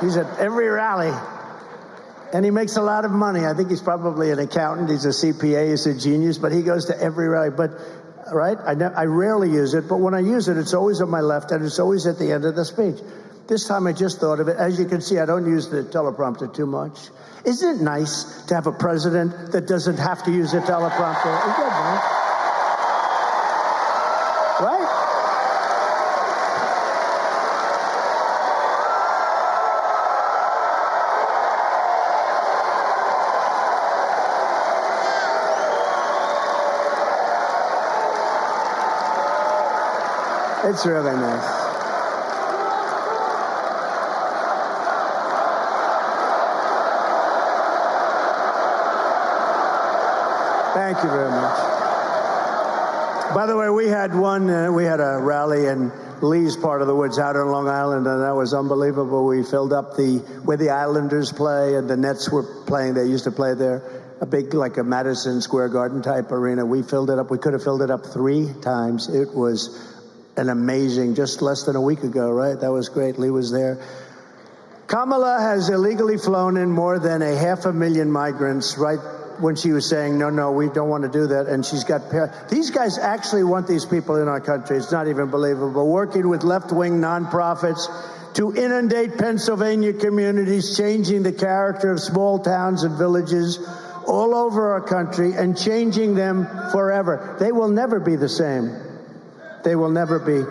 He's at every rally. And he makes a lot of money. I think he's probably an accountant. He's a CPA. He's a genius. But he goes to every rally. But, right, I rarely use it. But when I use it, it's always on my left, and it's always at the end of the speech. This time I just thought of it. As you can see, I don't use the teleprompter too much. Isn't it nice to have a president that doesn't have to use a teleprompter? Isn't that nice? Right? It's really nice. Thank you very much. By the way, we had a rally in Lee's part of the woods out on Long Island, and that was unbelievable. We filled up where the Islanders play and the Nets were playing. They used to play there, a big, like a Madison Square Garden type arena. We filled it up. We could have filled it up 3 times. It was an amazing, just less than a week ago, right? That was great. Lee was there. Kamala has illegally flown in more than 500,000 migrants, right? When she was saying, no, we don't want to do that. And she's got, these guys actually want these people in our country. It's not even believable. Working with left-wing nonprofits to inundate Pennsylvania communities, changing the character of small towns and villages all over our country and changing them forever. They will never be the same. They will never be.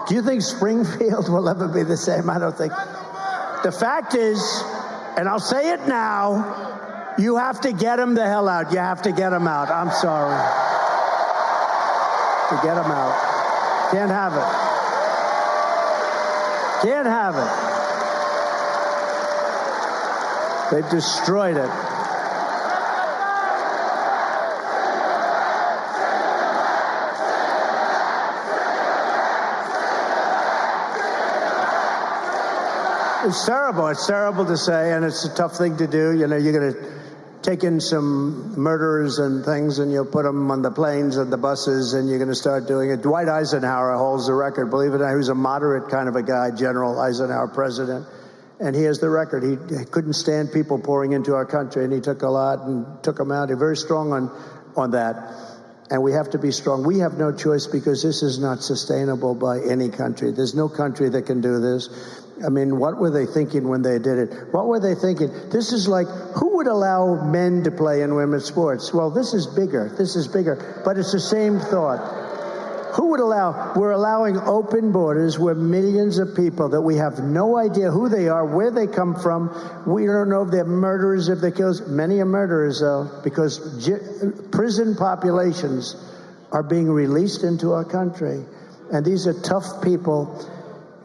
Do you think Springfield will ever be the same? I don't think. The fact is, and I'll say it now, you have to get them the hell out. You have to get them out. I'm sorry. To get them out. Can't have it. Can't have it. They've destroyed it. It's terrible. It's terrible to say, and it's a tough thing to do. You know, you're going to take in some murderers and things, and you'll put them on the planes and the buses, and you're going to start doing it. Dwight Eisenhower holds the record. Believe it or not, he was a moderate kind of a guy, General Eisenhower, president, and he has the record. He couldn't stand people pouring into our country, and he took a lot and took them out. He's very strong on that, and we have to be strong. We have no choice because this is not sustainable by any country. There's no country that can do this. I mean, what were they thinking when they did it? What were they thinking? This is like, who would allow men to play in women's sports? Well, this is bigger. This is bigger. But it's the same thought. Who would allow? We're allowing open borders where millions of people that we have no idea who they are, where they come from. We don't know if they're murderers, if they're killers. Many are murderers, though, because prison populations are being released into our country. And these are tough people.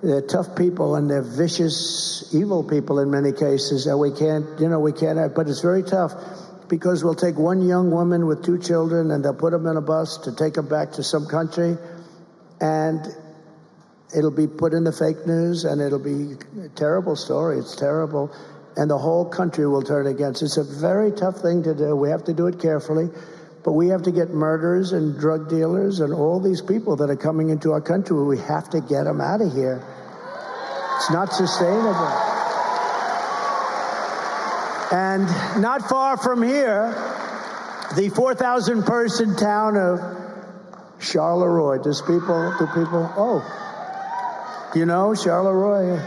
They're tough people, and they're vicious, evil people in many cases, and we can't, but it's very tough because we'll take one young woman with 2 children and they'll put them in a bus to take them back to some country, and it'll be put in the fake news, and it'll be a terrible story. It's terrible, and the whole country will turn against. It's a very tough thing to do. We have to do it carefully. But we have to get murderers and drug dealers and all these people that are coming into our country. We have to get them out of here. It's not sustainable. And not far from here, the 4,000-person town of Charleroi. Do people, you know Charleroi?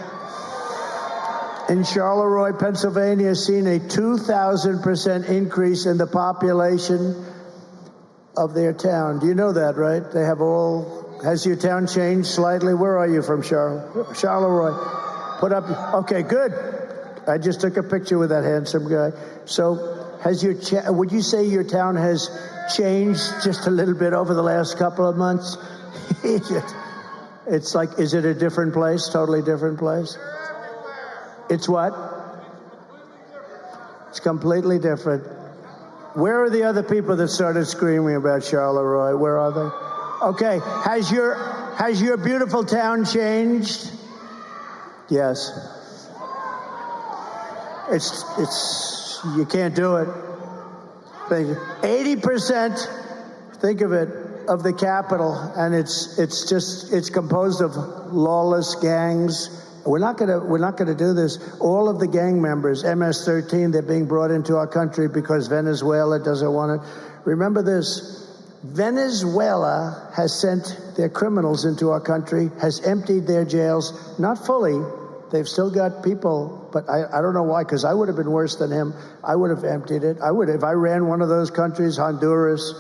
in Charleroi, Pennsylvania, has seen a 2,000% increase in the population of their town. Do you know that, right? They have has your town changed slightly? Where are you from, Charleroi? Put up, okay, good. I just took a picture with that handsome guy. So would you say your town has changed just a little bit over the last couple of months? It's like, is it a different place? Totally different place? It's what? It's completely different. Where are the other people that started screaming about Charleroi? Where are they? Okay, has your beautiful town changed? Yes. You can't do it. 80%, think of it, of the capital, and it's composed of lawless gangs. We're not gonna do this. All of the gang members, MS-13, they're being brought into our country because Venezuela doesn't want it. Remember this, Venezuela has sent their criminals into our country, has emptied their jails, not fully. They've still got people, but I don't know why, because I would have been worse than him. I would have emptied it. If I ran one of those countries, Honduras,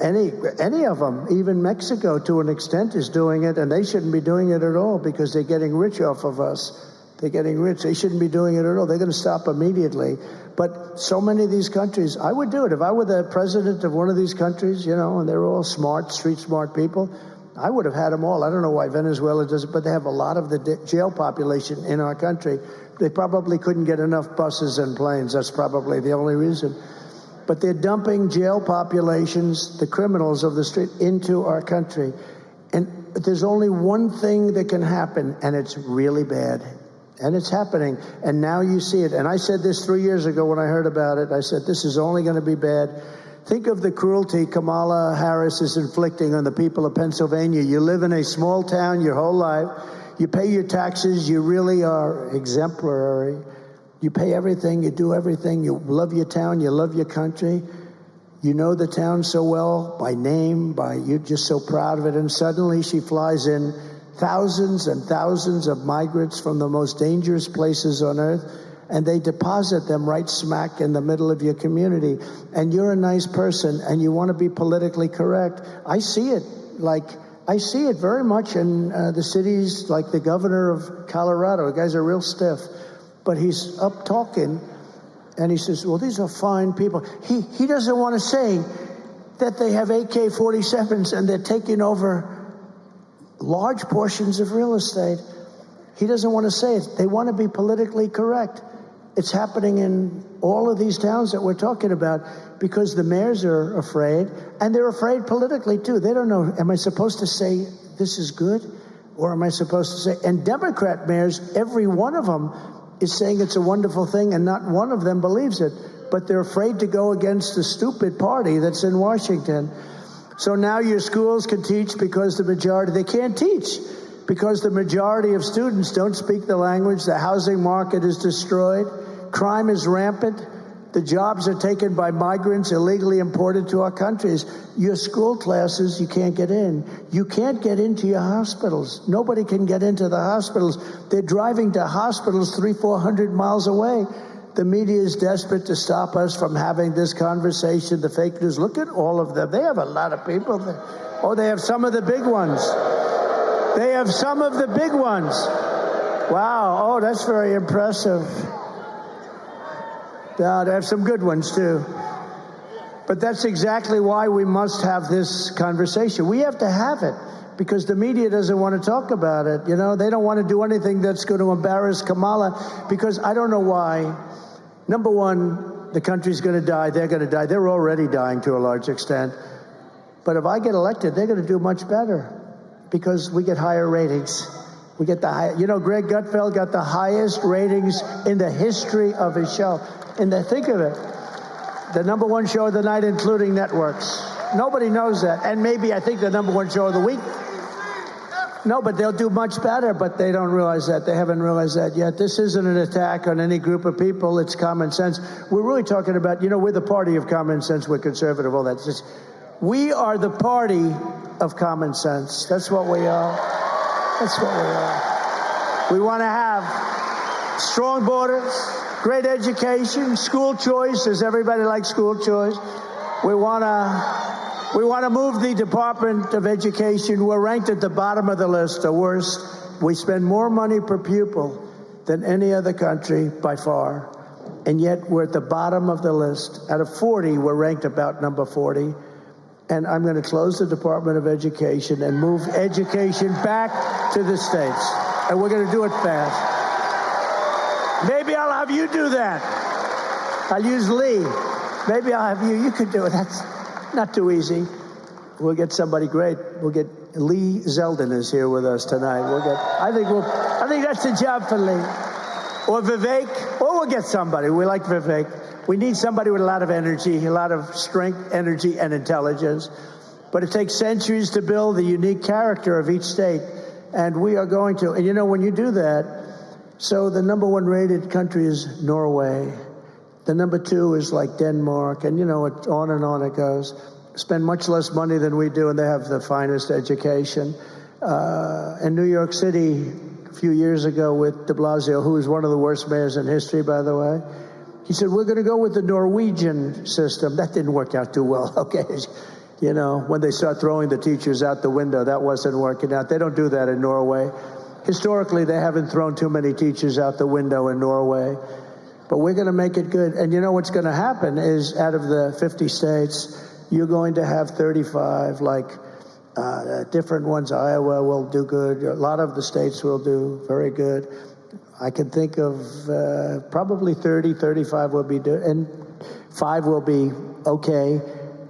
any of them, even Mexico to an extent is doing it, and they shouldn't be doing it at all because they're getting rich off of us. They're getting rich. They shouldn't be doing it at all. They're going to stop immediately. But so many of these countries, I would do it. If I were the president of one of these countries, and they're all smart, street smart people, I would have had them all. I don't know why Venezuela does it, but they have a lot of the jail population in our country. They probably couldn't get enough buses and planes. That's probably the only reason. But they're dumping jail populations, the criminals of the street, into our country. And there's only one thing that can happen, and it's really bad. And it's happening. And now you see it. And I said this 3 years ago when I heard about it. I said, this is only going to be bad. Think of the cruelty Kamala Harris is inflicting on the people of Pennsylvania. You live in a small town your whole life. You pay your taxes. You really are exemplary. You pay everything. You do everything. You love your town. You love your country. You know the town so well by name, you're just so proud of it. And suddenly she flies in thousands and thousands of migrants from the most dangerous places on earth, and they deposit them right smack in the middle of your community. And you're a nice person, and you want to be politically correct. I see it very much in the cities, like the governor of Colorado. The guy's a real stiff, but he's up talking, and he says, well, these are fine people. He doesn't want to say that they have AK-47s and they're taking over large portions of real estate. He doesn't want to say it. They want to be politically correct. It's happening in all of these towns that we're talking about because the mayors are afraid, and they're afraid politically too. They don't know, am I supposed to say this is good, or am I supposed to say, and Democrat mayors, every one of them is saying it's a wonderful thing, and not one of them believes it, but they're afraid to go against the stupid party that's in Washington. So now your schools can teach because they can't teach because the majority of students don't speak the language. The housing market is destroyed. Crime is rampant. The jobs are taken by migrants illegally imported to our countries. Your school classes, you can't get in. You can't get into your hospitals. Nobody can get into the hospitals. They're driving to hospitals 300-400 miles away. The media is desperate to stop us from having this conversation. The fake news, look at all of them. They have a lot of people there. Oh, they have some of the big ones. They have some of the big ones. Wow, oh, that's very impressive. Yeah, they have some good ones, too. But that's exactly why we must have this conversation. We have to have it because the media doesn't want to talk about it. They don't want to do anything that's going to embarrass Kamala because I don't know why. Number one, the country's going to die. They're going to die. They're already dying to a large extent. But if I get elected, they're going to do much better because we get higher ratings. We get the high. Greg Gutfeld got the highest ratings in the history of his show. Think of it, the number one show of the night, including networks. Nobody knows that. And maybe I think the number one show of the week. No, but they'll do much better, but they don't realize that. They haven't realized that yet. This isn't an attack on any group of people. It's common sense. We're really talking about, we're the party of common sense. We're conservative, all that. We are the party of common sense. That's what we are. That's what we are. We want to have Strong borders, great education, school choice. Does everybody like school choice? We want to move the Department of Education. We're ranked at the bottom of the list, the worst. We spend more money per pupil than any other country by far, and yet we're at the bottom of the list. Out of 40, we're ranked about number 40. And I'm going to close the Department of Education and move education back to the states. And we're going to do it fast. Maybe I'll have you do that. I'll use Lee. Maybe I'll have you. You could do it. That's not too easy. We'll get somebody great. We'll get Lee Zeldin is here with us tonight. I think that's the job for Lee. Or Vivek. Or we'll get somebody. We like Vivek. We need somebody with a lot of energy, a lot of strength, energy, and intelligence. But it takes centuries to build the unique character of each state. And we are going to. And you know, when you do that, so the number 1 rated country is Norway. The number 2 is like Denmark. And, you know, on it goes. Spend much less money than we do, and they have the finest education. In New York City, a few years ago with de Blasio, who was one of the worst mayors in history, by the way, he said, we're going to go with the Norwegian system. That didn't work out too well, okay? You know, when they start throwing the teachers out the window, that wasn't working out. They don't do that in Norway. Historically, they haven't thrown too many teachers out the window in Norway. But we're going to make it good. And you know what's going to happen is out of the 50 states, you're going to have 35, like different ones. Iowa will do good. A lot of the states will do very good. I can think of probably 30, 35 will be good, and 5 will be okay,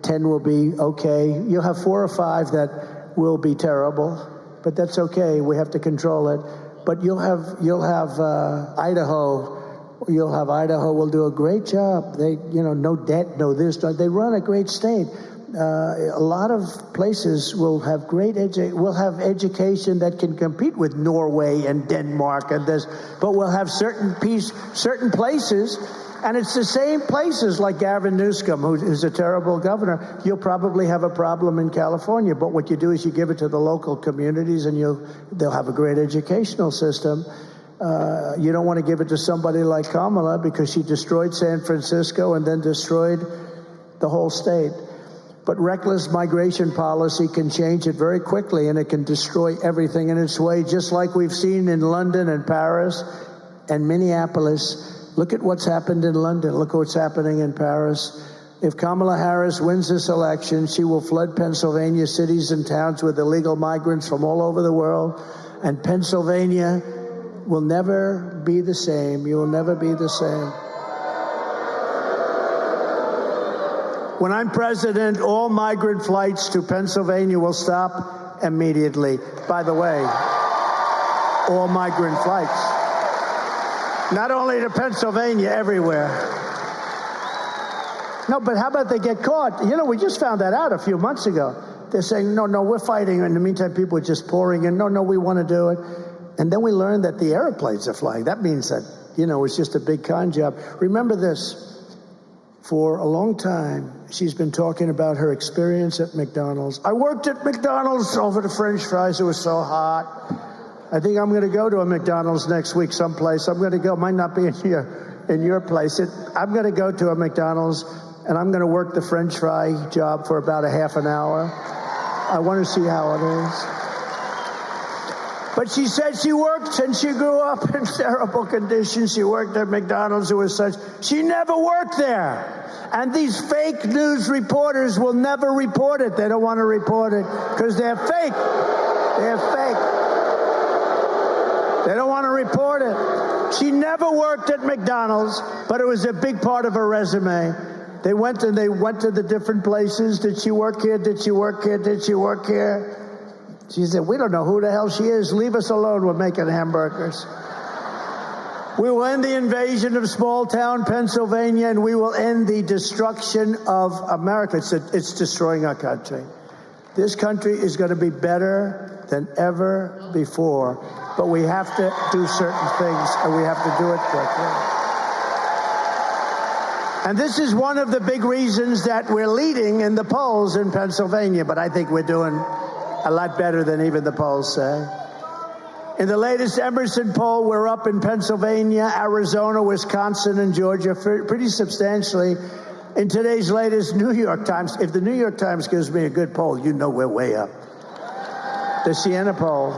10 will be okay. You'll have 4 or 5 that will be terrible, but that's okay. We have to control it. But you'll have Idaho. You'll have Idaho will do a great job. They, you know, no debt, no this. They run a great state. A lot of places will have will have education that can compete with Norway and Denmark and this, but we'll have certain places, and it's the same places like Gavin Newsom, who's a terrible governor. You'll probably have a problem in California, but what you do is you give it to the local communities, and they'll have a great educational system. You don't want to give it to somebody like Kamala because she destroyed San Francisco and then destroyed the whole state. But reckless migration policy can change it very quickly, and it can destroy everything in its way, just like we've seen in London and Paris and Minneapolis. Look at what's happened in London. Look what's happening in Paris. If Kamala Harris wins this election, she will flood Pennsylvania cities and towns with illegal migrants from all over the world, and Pennsylvania will never be the same. You will never be the same. When I'm president, all migrant flights to Pennsylvania will stop immediately. By the way, all migrant flights. Not only to Pennsylvania, everywhere. No, but how about they get caught? You know, we just found that out a few months ago. They're saying, no, we're fighting. In the meantime, people are just pouring in. No, we want to do it. And then we learned that the airplanes are flying. That means that, you know, it's just a big con job. Remember this. For a long time, she's been talking about her experience at McDonald's. I worked at McDonald's over the French fries. It was so hot. I think I'm going to go to a McDonald's next week someplace. I'm going to go. Might not be in your place. I'm going to go to a McDonald's, and I'm going to work the French fry job for about a half an hour. I want to see how it is. But she said she worked, and she grew up in terrible conditions. She worked at McDonald's. It was such. She never worked there. And these fake news reporters will never report it. They don't want to report it because they're fake. They're fake. They don't want to report it. She never worked at McDonald's, but it was a big part of her resume. They went to the different places. Did she work here? Did she work here? Did she work here? She said, we don't know who the hell she is. Leave us alone. We're making hamburgers. We will end the invasion of small-town Pennsylvania, and we will end the destruction of America. It's destroying our country. This country is going to be better than ever before, but we have to do certain things, and we have to do it quickly. And this is one of the big reasons that we're leading in the polls in Pennsylvania, but I think we're doing a lot better than even the polls say. In the latest Emerson poll, we're up in Pennsylvania, Arizona, Wisconsin, and Georgia pretty substantially. In today's latest New York Times, if the New York Times gives me a good poll, you know we're way up. The Siena poll,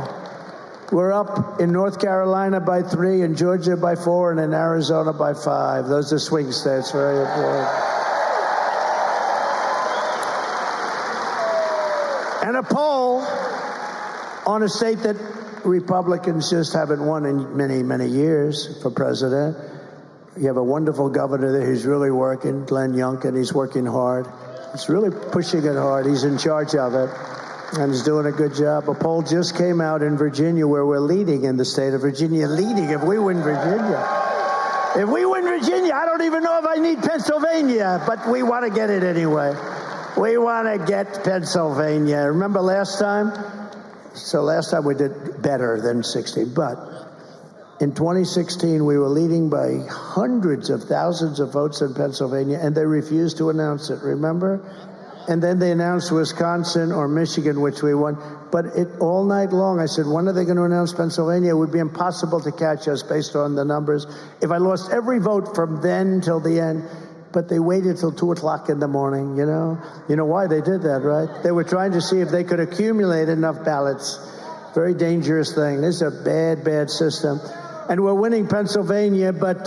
we're up in North Carolina by 3, in Georgia by 4, and in Arizona by 5. Those are swing states, very important. And a poll on a state that Republicans just haven't won in many, many years for president. You have a wonderful governor there who's really working, Glenn Youngkin. He's working hard. He's really pushing it hard. He's in charge of it, and he's doing a good job. A poll just came out in Virginia where we're leading in the state of Virginia. Leading if we win Virginia. If we win Virginia, I don't even know if I need Pennsylvania, but we want to get it anyway. We want to get Pennsylvania. Remember last time? So last time we did better than 16, but in 2016 we were leading by hundreds of thousands of votes in Pennsylvania, and they refused to announce it, remember? And then they announced Wisconsin or Michigan, which we won. But all night long I said, when are they going to announce Pennsylvania? It would be impossible to catch us based on the numbers. If I lost every vote from then till the end, but they waited till 2 o'clock in the morning, you know? You know why they did that, right? They were trying to see if they could accumulate enough ballots. Very dangerous thing. This is a bad, bad system. And we're winning Pennsylvania, but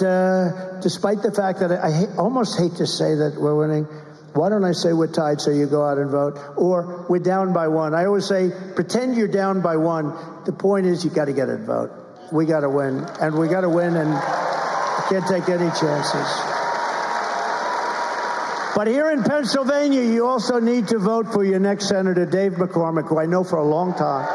despite the fact that I almost hate to say that we're winning, why don't I say we're tied so you go out and vote? Or we're down by 1. I always say, pretend you're down by 1. The point is you got to get a vote. We got to win, and we got to win, and I can't take any chances. But here in Pennsylvania, you also need to vote for your next Senator, Dave McCormick, who I know for a long time.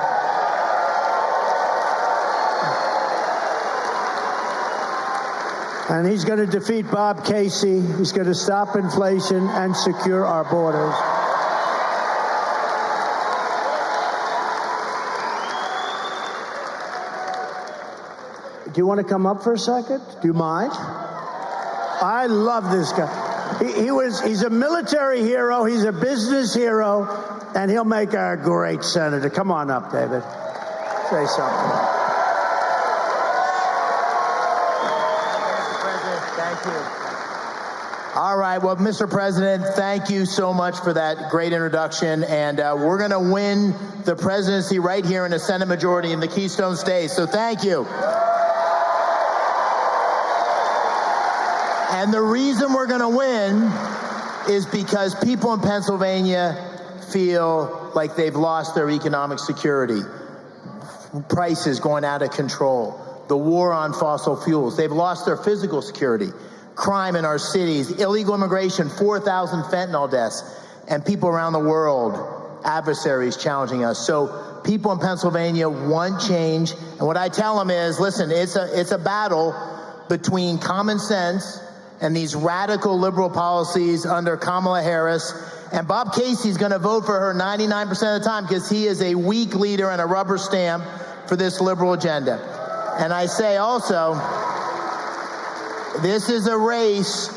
And he's going to defeat Bob Casey. He's going to stop inflation and secure our borders. Do you want to come up for a second? Do you mind? I love this guy. He's a military hero, he's a business hero, and he'll make a great senator. Come on up, David. Say something. Mr. President, thank you. All right, well, Mr. President, thank you so much for that great introduction, and we're going to win the presidency right here in the Senate majority in the Keystone State, so thank you. And the reason we're going to win is because people in Pennsylvania feel like they've lost their economic security. Prices going out of control. The war on fossil fuels. They've lost their physical security. Crime in our cities. Illegal immigration. 4,000 fentanyl deaths. And people around the world, adversaries challenging us. So people in Pennsylvania want change. And what I tell them is, listen, it's a battle between common sense and these radical liberal policies under Kamala Harris. And Bob Casey's going to vote for her 99% of the time because he is a weak leader and a rubber stamp for this liberal agenda. And I say also, this is a race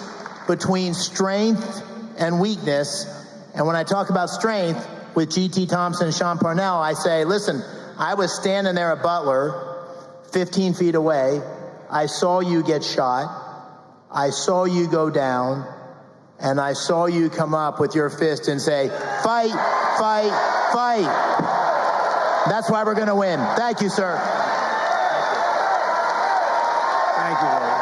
between strength and weakness. And when I talk about strength with G.T. Thompson and Sean Parnell, I say, listen, I was standing there at Butler, 15 feet away. I saw you get shot. I saw you go down, and I saw you come up with your fist and say, fight, fight, fight. That's why we're going to win. Thank you, sir. Thank you, David.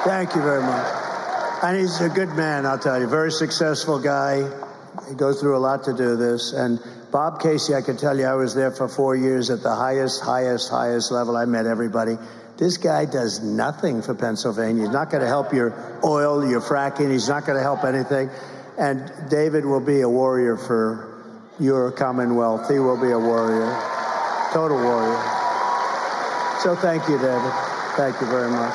Thank you very much. And he's a good man, I'll tell you. Very successful guy. He goes through a lot to do this. And Bob Casey, I can tell you, I was there for 4 years at the highest level. I met everybody. This guy does nothing for Pennsylvania. He's not going to help your oil, your fracking. He's not going to help anything. And David will be a warrior for your Commonwealth. He will be a warrior, total warrior. So thank you, David. Thank you very much.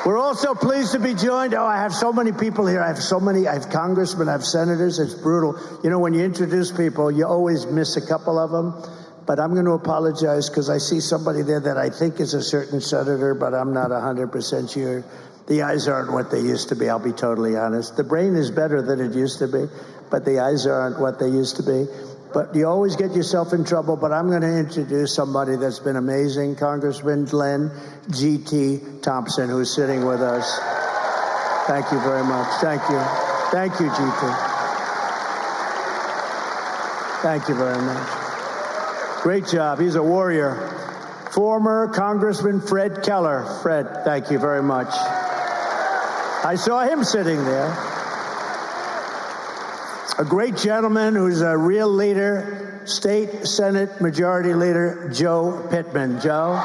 We're also pleased to be joined. Oh, I have so many people here. I have congressmen, I have senators. It's brutal. You know, when you introduce people, you always miss a couple of them. But I'm going to apologize because I see somebody there that I think is a certain senator, but I'm not 100% sure. The eyes aren't what they used to be, I'll be totally honest. The brain is better than it used to be, but the eyes aren't what they used to be. But you always get yourself in trouble, but I'm going to introduce somebody that's been amazing, Congressman Glenn G.T. Thompson, who's sitting with us. Thank you very much. Thank you. Thank you, G.T. Thank you very much. Great job. He's a warrior. Former Congressman Fred Keller. Fred, thank you very much. I saw him sitting there. A great gentleman who's a real leader, State Senate Majority Leader Joe Pittman. Joe?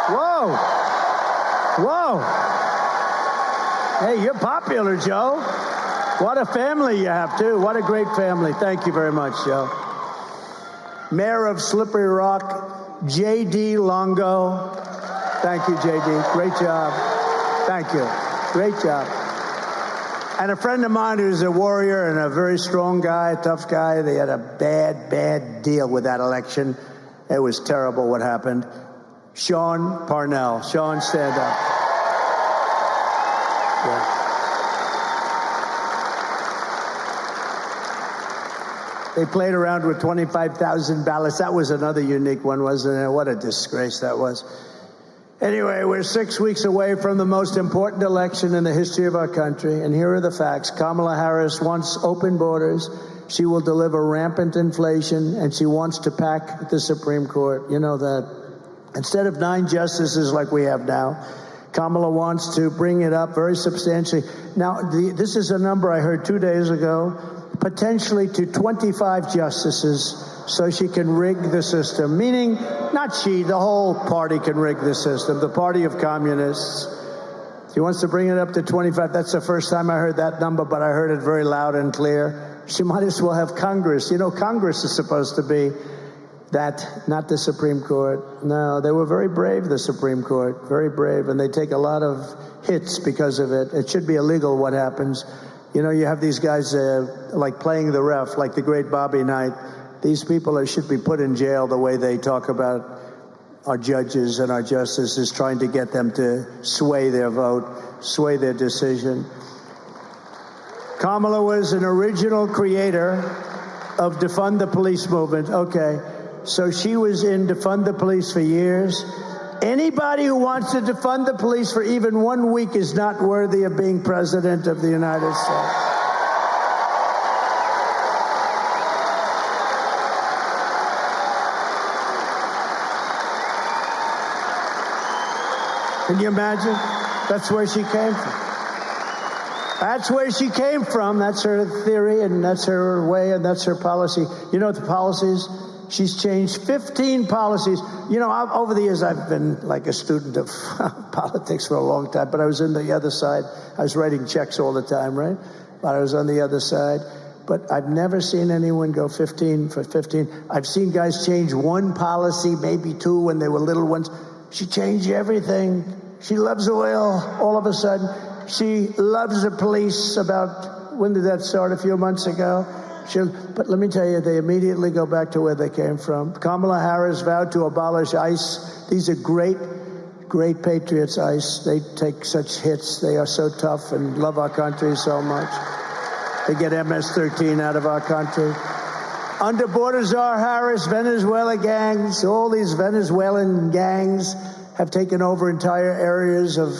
Whoa. Whoa. Hey, you're popular, Joe. What a family you have, too. What a great family. Thank you very much, Joe. Mayor of Slippery Rock, J.D. Longo. Thank you, J.D. Great job. Thank you. Great job. And a friend of mine who's a warrior and a very strong guy, a tough guy, they had a bad deal with that election. It was terrible what happened. Sean Parnell. Sean, stand up. Yeah. They played around with 25,000 ballots. That was another unique one, wasn't it? What a disgrace that was. Anyway, we're 6 weeks away from the most important election in the history of our country, and here are the facts. Kamala Harris wants open borders. She will deliver rampant inflation, and she wants to pack the Supreme Court. You know that. Instead of 9 justices like we have now, Kamala wants to bring it up very substantially. Now, this is a number I heard 2 days ago, potentially to 25 justices, so she can rig the system, meaning not she, the whole party can rig the system, the party of communists. She wants to bring it up to 25. That's the first time I heard that number, but I heard it very loud and clear. She might as well have Congress. You know, Congress is supposed to be that, not the Supreme Court. No, they were very brave, the Supreme Court, very brave, and they take a lot of hits because of it. It should be illegal what happens. You know, you have these guys like playing the ref, like the great Bobby Knight. These people should be put in jail the way they talk about our judges and our justices, trying to get them to sway their vote, sway their decision. Kamala was an original creator of Defund the Police movement. Okay, so she was in Defund the Police for years. Anybody who wants to defund the police for even 1 week is not worthy of being president of the United States. Can you imagine? That's where she came from. That's where she came from. That's her theory, and that's her way, and that's her policy. You know what the policies? She's changed 15 policies. You know, over the years, I've been like a student of politics for a long time, but I was on the other side. I was writing checks all the time, right? But I was on the other side. But I've never seen anyone go 15 for 15. I've seen guys change 1 policy, maybe 2 when they were little ones. She changed everything. She loves oil all of a sudden. She loves the police. About, when did that start? A few months ago. But let me tell you, they immediately go back to where they came from. Kamala Harris vowed to abolish ICE. These are great patriots, ICE. They take such hits. They are so tough and love our country so much. They get MS-13 out of our country. Under border czar Harris, Venezuela gangs, all these Venezuelan gangs have taken over entire areas of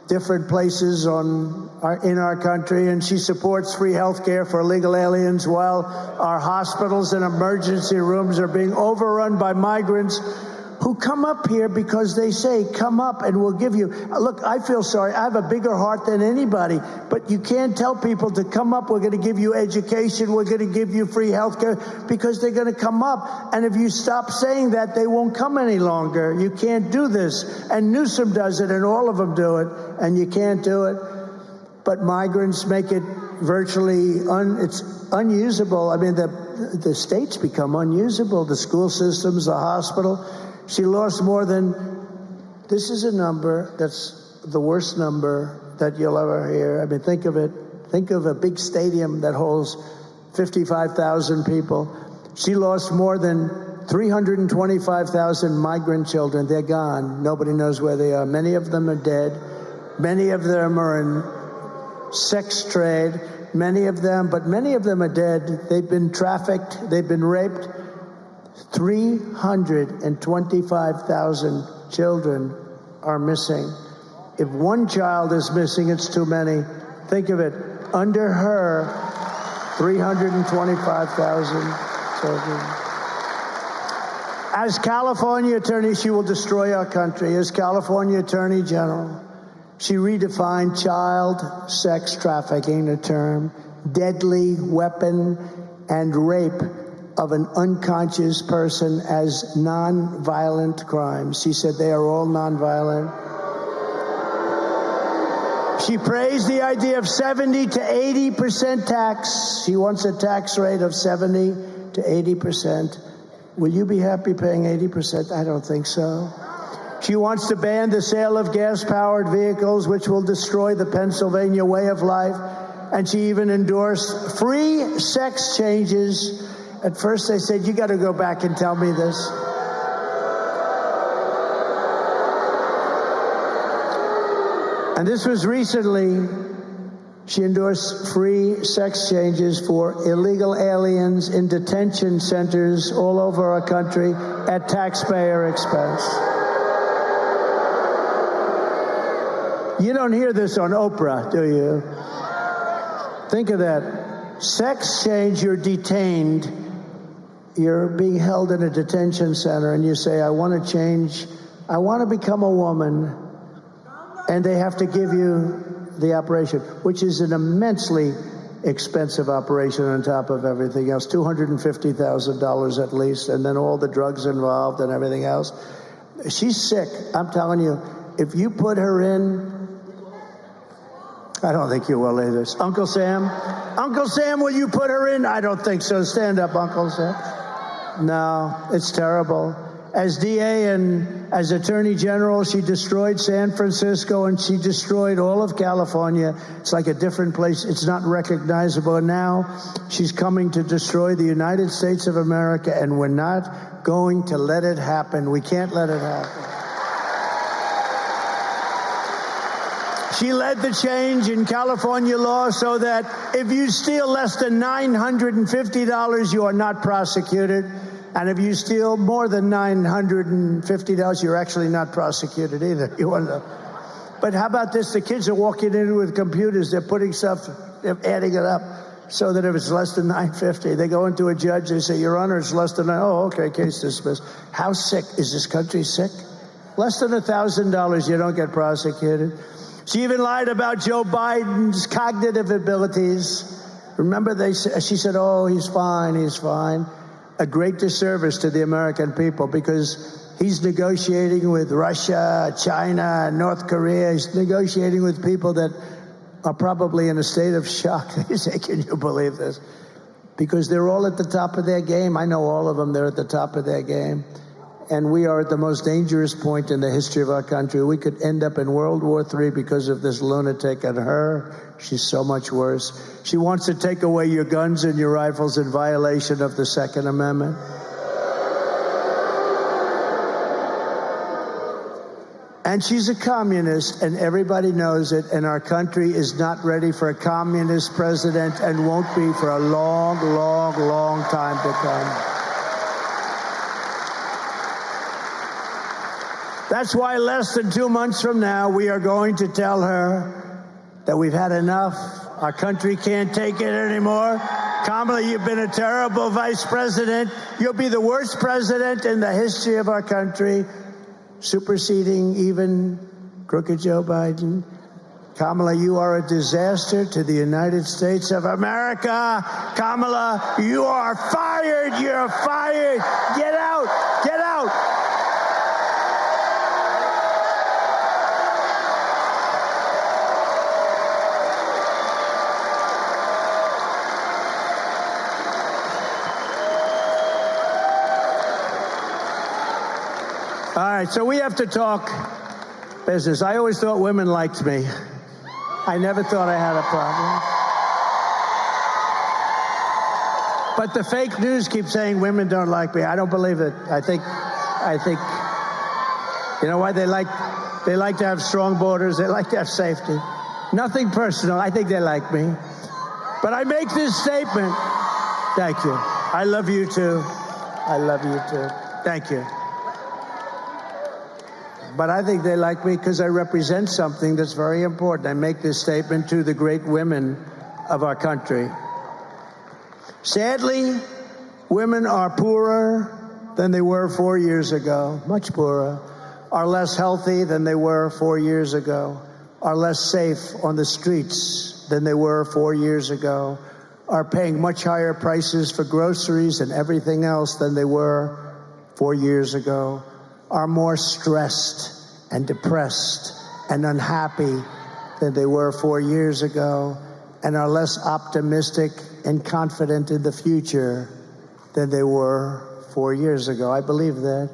different places in our country, and she supports free health care for illegal aliens while our hospitals and emergency rooms are being overrun by migrants who come up here because they say, come up and we'll give you. Look, I feel sorry. I have a bigger heart than anybody, but you can't tell people to come up. We're going to give you education. We're going to give you free health care, because they're going to come up. And if you stop saying that, they won't come any longer. You can't do this. And Newsom does it, and all of them do it, and you can't do it. But migrants make it virtually it's unusable. I mean, the states become unusable, the school systems, the hospital. She lost more than, this is a number that's the worst number that you'll ever hear. I mean, think of it. Think of a big stadium that holds 55,000 people. She lost more than 325,000 migrant children. They're gone. Nobody knows where they are. Many of them are dead. Many of them are in sex trade. Many of them are dead. They've been trafficked. They've been raped. 325,000 children are missing. If one child is missing, it's too many. Think of it. Under her, 325,000 children. As California Attorney, she will destroy our country. As California Attorney General, she redefined child sex trafficking, a term, deadly weapon and rape of an unconscious person, as non-violent crimes. She said they are all non-violent. She praised the idea of 70 to 80% tax. She wants a tax rate of 70 to 80%. Will you be happy paying 80%? I don't think so. She wants to ban the sale of gas-powered vehicles, which will destroy the Pennsylvania way of life. And she even endorsed free sex changes. At first they said, you got to go back and tell me this. And this was recently. She endorsed free sex changes for illegal aliens in detention centers all over our country at taxpayer expense. You don't hear this on Oprah, do you? Think of that. Sex change, you're detained. You're being held in a detention center, and you say, I want to change. I want to become a woman. And they have to give you the operation, which is an immensely expensive operation on top of everything else, $250,000 at least, and then all the drugs involved and everything else. She's sick. I'm telling you, if you put her in, I don't think you will either. Uncle Sam? Uncle Sam, will you put her in? I don't think so. Stand up, Uncle Sam. No, it's terrible. As DA and as Attorney General, she destroyed San Francisco and she destroyed all of California. It's like a different place. It's not recognizable. And now she's coming to destroy the United States of America, and we're not going to let it happen. We can't let it happen. She led the change in California law so that if you steal less than $950, you are not prosecuted. And if you steal more than $950, you're actually not prosecuted either. You want to. But how about this? The kids are walking in with computers. They're putting stuff, they're adding it up so that if it's less than $950, they go into a judge. They say, Your Honor, it's less than, oh, okay, case dismissed. How sick? Is this country sick? Less than $1,000, you don't get prosecuted. She even lied about Joe Biden's cognitive abilities. Remember, she said, oh, he's fine, he's fine. A great disservice to the American people, because he's negotiating with Russia, China, North Korea. He's negotiating with people that are probably in a state of shock. They say, can you believe this? Because they're all at the top of their game. I know all of them. They're at the top of their game. And we are at the most dangerous point in the history of our country. We could end up in World War III because of this lunatic and her. She's so much worse. She wants to take away your guns and your rifles in violation of the Second Amendment. And she's a communist, and everybody knows it, and our country is not ready for a communist president and won't be for a long, long, long time to come. That's why less than 2 months from now, we are going to tell her that we've had enough. Our country can't take it anymore. Kamala, you've been a terrible vice president. You'll be the worst president in the history of our country, superseding even crooked Joe Biden. Kamala, you are a disaster to the United States of America. Kamala, you are fired. You're fired. Get out. Get out. All right, so we have to talk business. I always thought women liked me. I never thought I had a problem. But the fake news keeps saying women don't like me. I don't believe it. I think, you know why they like They like to have strong borders. They like to have safety. Nothing personal. I think they like me. But I make this statement. Thank you. I love you too. I love you too. Thank you. But I think they like me because I represent something that's very important. I make this statement to the great women of our country. Sadly, women are poorer than they were 4 years ago, much poorer, are less healthy than they were 4 years ago, are less safe on the streets than they were 4 years ago, are paying much higher prices for groceries and everything else than they were 4 years ago, are more stressed and depressed and unhappy than they were 4 years ago, and are less optimistic and confident in the future than they were 4 years ago. I believe that.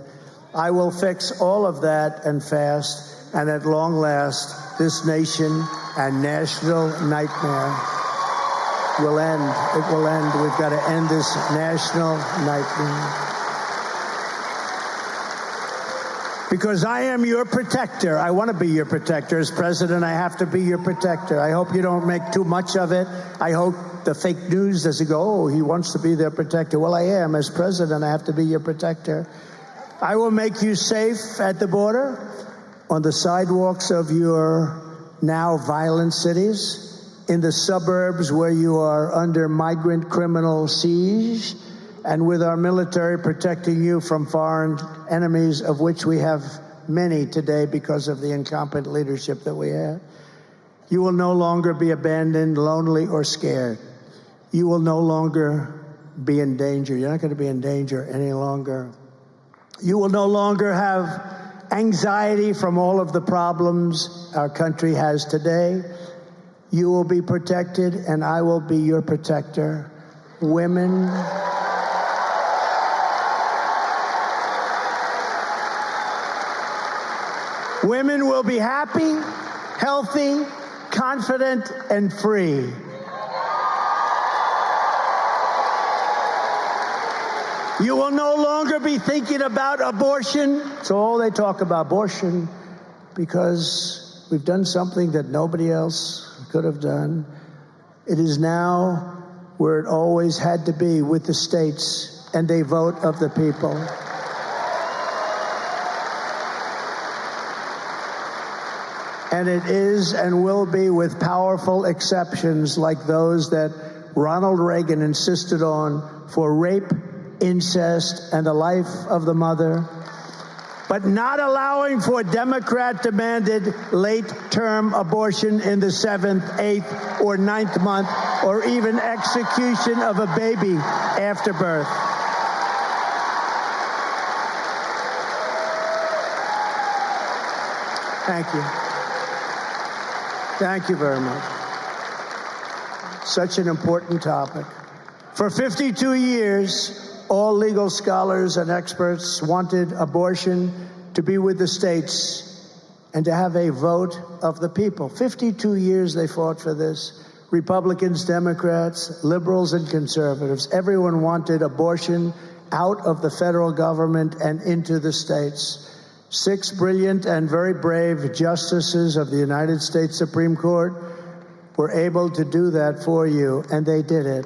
I will fix all of that and fast, and at long last, this nation and national nightmare will end. It will end. We've got to end this national nightmare. Because I am your protector. I want to be your protector. As president, I have to be your protector. I hope you don't make too much of it. I hope the fake news doesn't go, oh, he wants to be their protector. Well, I am. As president, I have to be your protector. I will make you safe at the border, on the sidewalks of your now violent cities, in the suburbs where you are under migrant criminal siege, and with our military protecting you from foreign enemies, of which we have many today because of the incompetent leadership that we have. You will no longer be abandoned, lonely, or scared. You will no longer be in danger. You're not going to be in danger any longer. You will no longer have anxiety from all of the problems our country has today. You will be protected, and I will be your protector. Women will be happy, healthy, confident, and free. You will no longer be thinking about abortion. It's all they talk about, abortion, because we've done something that nobody else could have done. It is now where it always had to be, with the states and a vote of the people. And it is and will be, with powerful exceptions like those that Ronald Reagan insisted on for rape, incest, and the life of the mother, but not allowing for Democrat-demanded late-term abortion in the 7th, 8th, or 9th month, or even execution of a baby after birth. Thank you. Thank you very much. Such an important topic. For 52 years, all legal scholars and experts wanted abortion to be with the states and to have a vote of the people. 52 years they fought for this. Republicans, Democrats, liberals, and conservatives. Everyone wanted abortion out of the federal government and into the states. 6 brilliant and very brave justices of the United States Supreme Court were able to do that for you, and they did it.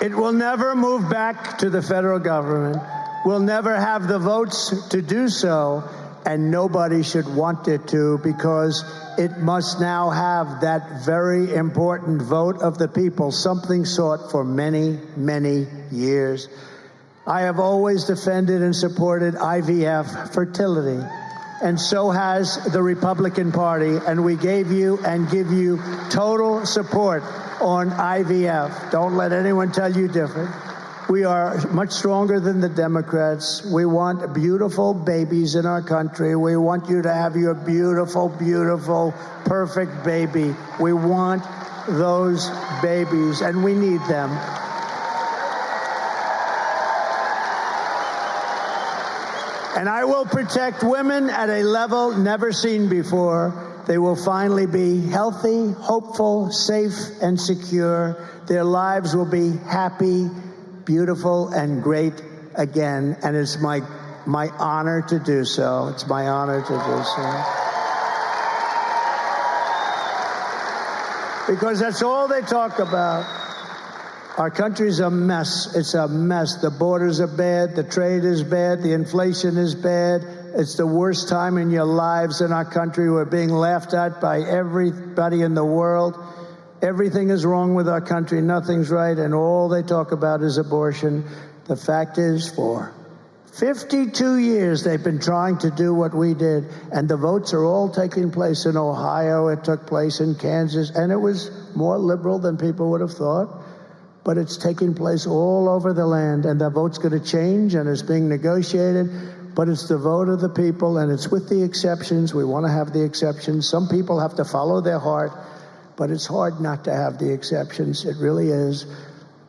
It will never move back to the federal government. We'll never have the votes to do so, and nobody should want it to, because it must now have that very important vote of the people, something sought for many, many years. I have always defended and supported IVF fertility, and so has the Republican Party, and we gave you and give you total support on IVF. Don't let anyone tell you different. We are much stronger than the Democrats. We want beautiful babies in our country. We want you to have your beautiful, beautiful, perfect baby. We want those babies, and we need them. And I will protect women at a level never seen before. They will finally be healthy, hopeful, safe, and secure. Their lives will be happy, beautiful and great again, and it's my honor to do so. It's my honor to do so. Because that's all they talk about. Our country's a mess. It's a mess. The borders are bad. The trade is bad. The inflation is bad. It's the worst time in your lives in our country. We're being laughed at by everybody in the world. Everything is wrong with our country. Nothing's right. And all they talk about is abortion. The fact is, for 52 years, they've been trying to do what we did. And the votes are all taking place in Ohio. It took place in Kansas. And it was more liberal than people would have thought. But it's taking place all over the land. And the vote's going to change, and it's being negotiated. But it's the vote of the people, and it's with the exceptions. We want to have the exceptions. Some people have to follow their heart. But it's hard not to have the exceptions. It really is.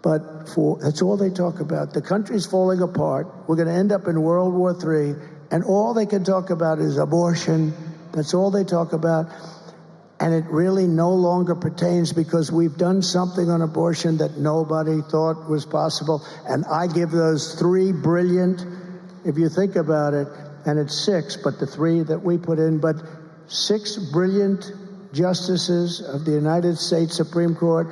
But that's all they talk about. The country's falling apart. We're going to end up in World War III, and all they can talk about is abortion. That's all they talk about. And it really no longer pertains, because we've done something on abortion that nobody thought was possible. And I give those 3 brilliant, if you think about it, and it's 6, but the 3 that we put in, but 6 brilliant justices of the United States Supreme Court,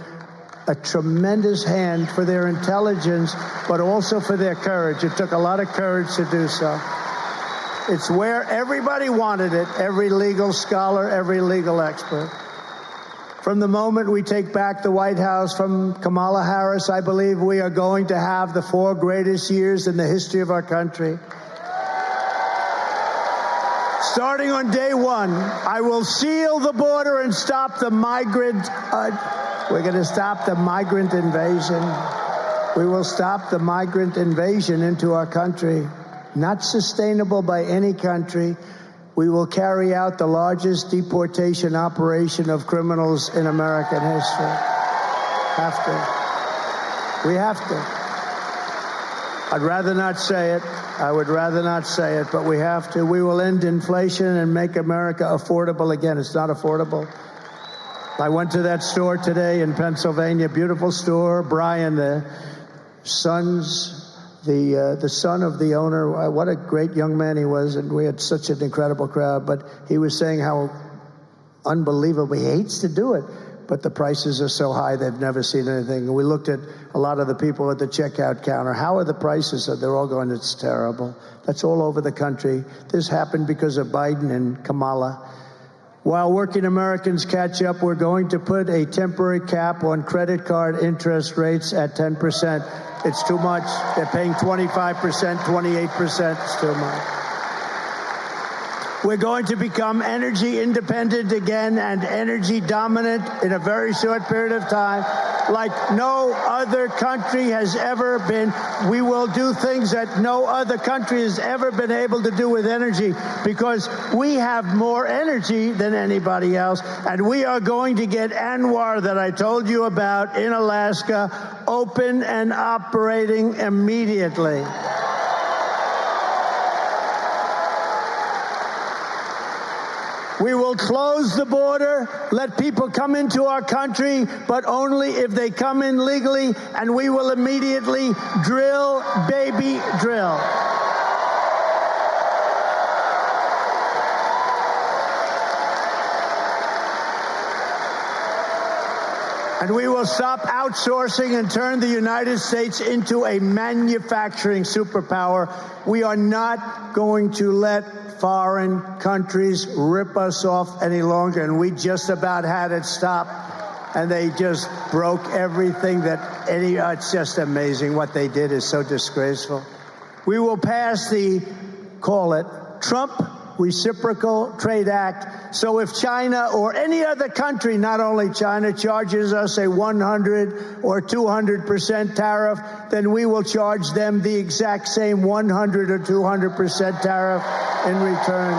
a tremendous hand for their intelligence, but also for their courage. It took a lot of courage to do so. It's where everybody wanted it, every legal scholar, every legal expert. From the moment we take back the White House from Kamala Harris, I believe we are going to have the 4 greatest years in the history of our country. Starting on day 1, I will seal the border and stop the migrant. We're going to stop the migrant invasion. We will stop the migrant invasion into our country. Not sustainable by any country. We will carry out the largest deportation operation of criminals in American history. Have to. We have to. I'd rather not say it. I would rather not say it, but we have to. We will end inflation and make America affordable again. It's not affordable. I went to that store today in Pennsylvania, beautiful store. Brian, the son of the owner, what a great young man he was, and we had such an incredible crowd. But he was saying how unbelievable, he hates to do it, but the prices are so high, they've never seen anything. And we looked at a lot of the people at the checkout counter. How are the prices? They're all going, it's terrible. That's all over the country. This happened because of Biden and Kamala. While working Americans catch up, we're going to put a temporary cap on credit card interest rates at 10%. It's too much. They're paying 25%, 28%. It's too much. We're going to become energy independent again and energy dominant in a very short period of time, like no other country has ever been. We will do things that no other country has ever been able to do with energy, because we have more energy than anybody else. And we are going to get ANWR, that I told you about, in Alaska, open and operating immediately. We will close the border, let people come into our country, but only if they come in legally, and we will immediately drill, baby, drill. And we will stop outsourcing and turn the United States into a manufacturing superpower. We are not going to let foreign countries rip us off any longer, and we just about had it stop, and they just broke everything it's just amazing. What they did is so disgraceful. We will pass call it Trump Reciprocal Trade Act. So if China or any other country, not only China, charges us a 100 or 200% tariff, then we will charge them the exact same 100 or 200% tariff in return.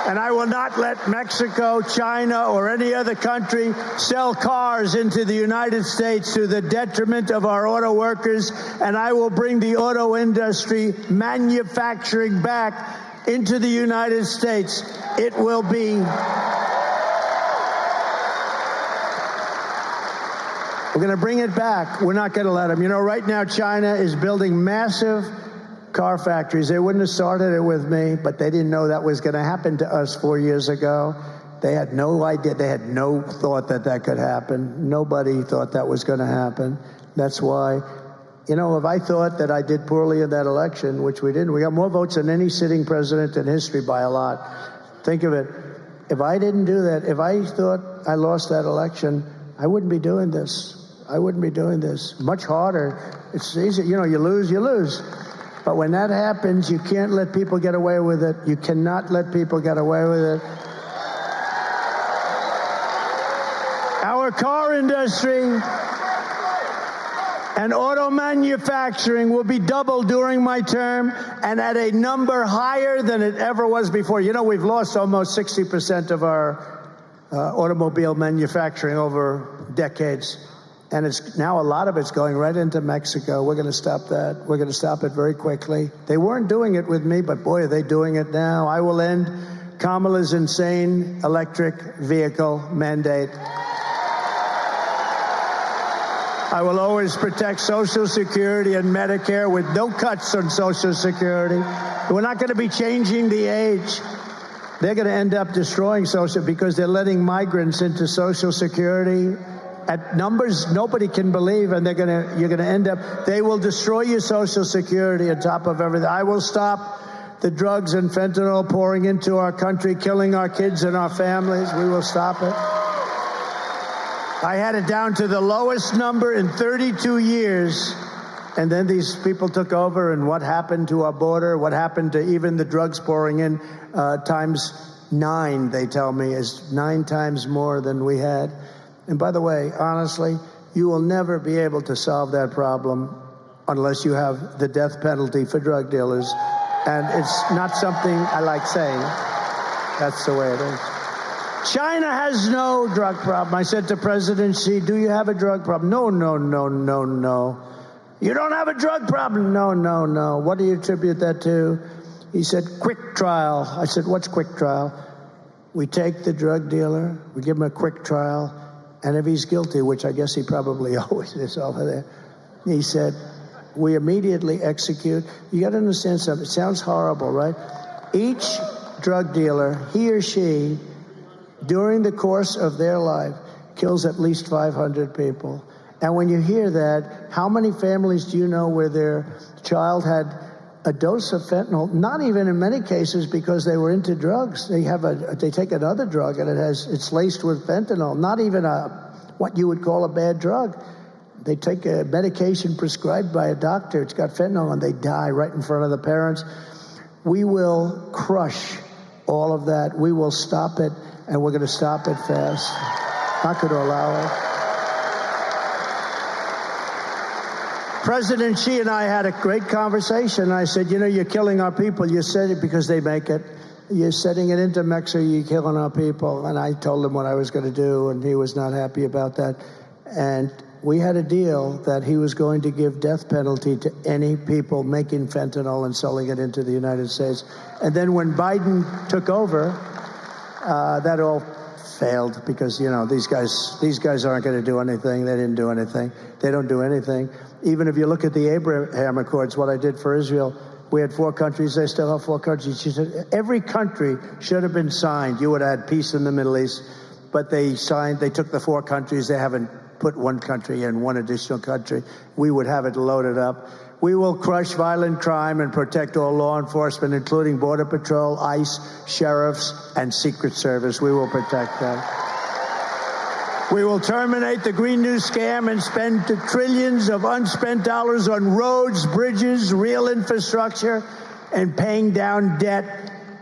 And I will not let Mexico, China, or any other country sell cars into the United States to the detriment of our auto workers. And I will bring the auto industry manufacturing back into the United States. It will be We're going to bring it back. We're not going to let them. You know, right now, China is building massive car factories. They wouldn't have started it with me, but they didn't know that was going to happen to us 4 years ago. They had no idea. They had no thought that that could happen. Nobody thought that was going to happen. That's why, you know, if I thought that I did poorly in that election, which we didn't, we got more votes than any sitting president in history by a lot. Think of it. If I didn't do that, if I thought I lost that election, I wouldn't be doing this. I wouldn't be doing this. Much harder. It's easy. You know, you lose, you lose. But when that happens, you can't let people get away with it. You cannot let people get away with it. Our car industry and auto manufacturing will be doubled during my term and at a number higher than it ever was before. You know, we've lost almost 60% of our automobile manufacturing over decades. And it's now a lot of it's going right into Mexico. We're going to stop that. We're going to stop it very quickly. They weren't doing it with me, but boy, are they doing it now. I will end Kamala's insane electric vehicle mandate. I will always protect Social Security and Medicare with no cuts on Social Security. We're not going to be changing the age. They're going to end up destroying Social because they're letting migrants into Social Security at numbers nobody can believe, and you're going to end up, they will destroy your Social Security on top of everything. I will stop the drugs and fentanyl pouring into our country, killing our kids and our families. We will stop it. I had it down to the lowest number in 32 years, and then these people took over, and what happened to our border, what happened to even the drugs pouring in, times 9, they tell me, is 9 times more than we had. And by the way, honestly, you will never be able to solve that problem unless you have the death penalty for drug dealers. And it's not something I like saying. That's the way it is. China has no drug problem. I said to President Xi, do you have a drug problem? No, no, no, no, no. You don't have a drug problem? No, no, no. What do you attribute that to? He said, quick trial. I said, what's quick trial? We take the drug dealer, we give him a quick trial, and if he's guilty, which I guess he probably always is over there, he said, we immediately execute. You got to understand something. It sounds horrible, right? Each drug dealer, he or she, during the course of their life, kills at least 500 people. And when you hear that, how many families do you know where their child had a dose of fentanyl, not even in many cases because they were into drugs. They take another drug and it's laced with fentanyl, not even what you would call a bad drug. They take a medication prescribed by a doctor, it's got fentanyl, and they die right in front of the parents. We will crush all of that. We will stop it, and we're going to stop it fast. Not going to allow it. President Xi and I had a great conversation. I said, you know, you're killing our people. You said it because they make it. You're setting it into Mexico. You're killing our people. And I told him what I was going to do, and he was not happy about that. And we had a deal that he was going to give death penalty to any people making fentanyl and selling it into the United States. And then when Biden took over, that all failed because, you know, these guys aren't going to do anything. They didn't do anything. They don't do anything. Even if you look at the Abraham Accords, what I did for Israel, we had 4 countries. They still have 4 countries. She said every country should have been signed. You would have had peace in the Middle East. But they took the 4 countries. They haven't put 1 country in, 1 additional country. We would have it loaded up. We will crush violent crime and protect all law enforcement, including Border Patrol, ICE, sheriffs, and Secret Service. We will protect them. We will terminate the Green New Scam and spend trillions of unspent dollars on roads, bridges, real infrastructure, and paying down debt,